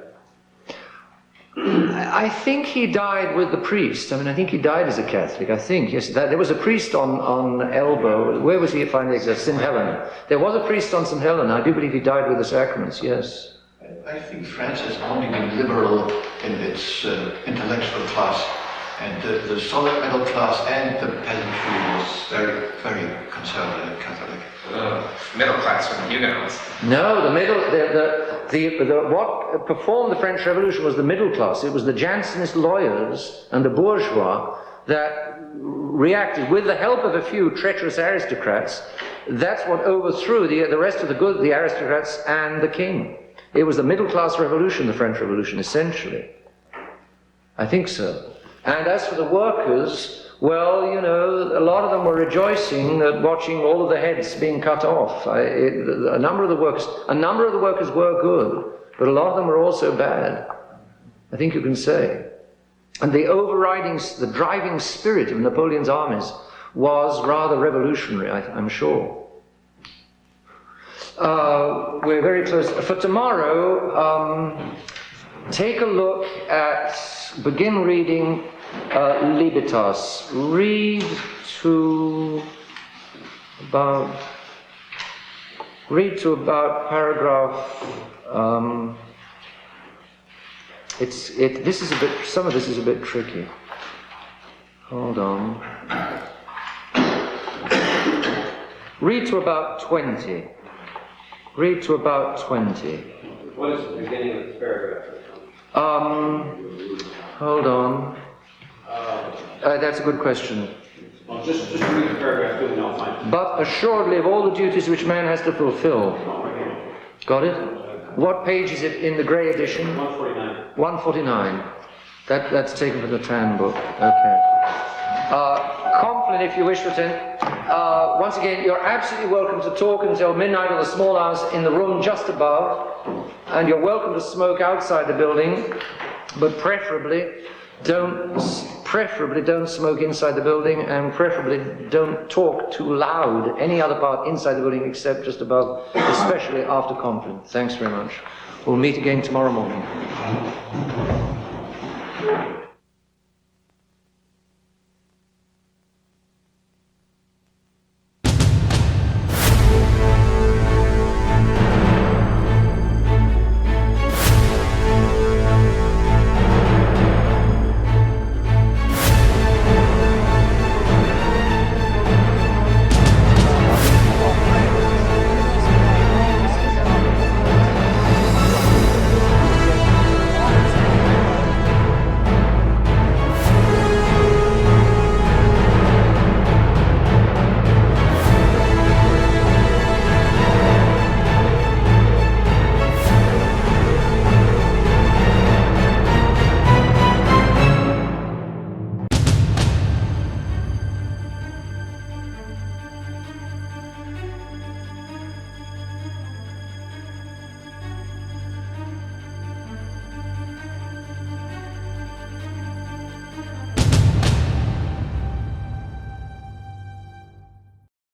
I think he died with the priest. I think he died as a Catholic. I think, yes. There was a priest on Elbow. Where was he finally? St. Helena. There was a priest on St. Helena. I do believe he died with the sacraments, yes.
I think France has only been liberal in its intellectual class, and the solid middle class and the peasantry was very, very conservative and Catholic.
Middle class were the Huguenots.
No, what performed the French Revolution was the middle class. It was the Jansenist lawyers and the bourgeois that reacted with the help of a few treacherous aristocrats. That's what overthrew the rest of the aristocrats and the king. It was the middle class revolution, the French Revolution, essentially. I think so. And as for the workers, well, a lot of them were rejoicing at watching all of the heads being cut off. A number of the workers were good, but a lot of them were also bad. I think you can say. And the driving spirit of Napoleon's armies was rather revolutionary, I'm sure. We're very close. For tomorrow, take a look at, begin reading Libitas. Read to about paragraph. Some of this is a bit tricky. Hold on. Read to about 20. Read to about 20.
What is the beginning of the paragraph?
Hold on. That's a good question.
Well, just read the paragraph, do no fine.
But assuredly of all the duties which man has to fulfill. Got it? What page is it in the grey edition?
149.
149. That's taken from the Tran book. Okay. Compline, if you wish to attend. Once again, you're absolutely welcome to talk until midnight or the small hours in the room just above. And you're welcome to smoke outside the building, but preferably don't smoke inside the building, and preferably don't talk too loud any other part inside the building except just above, especially after Compline. Thanks very much. We'll meet again tomorrow morning.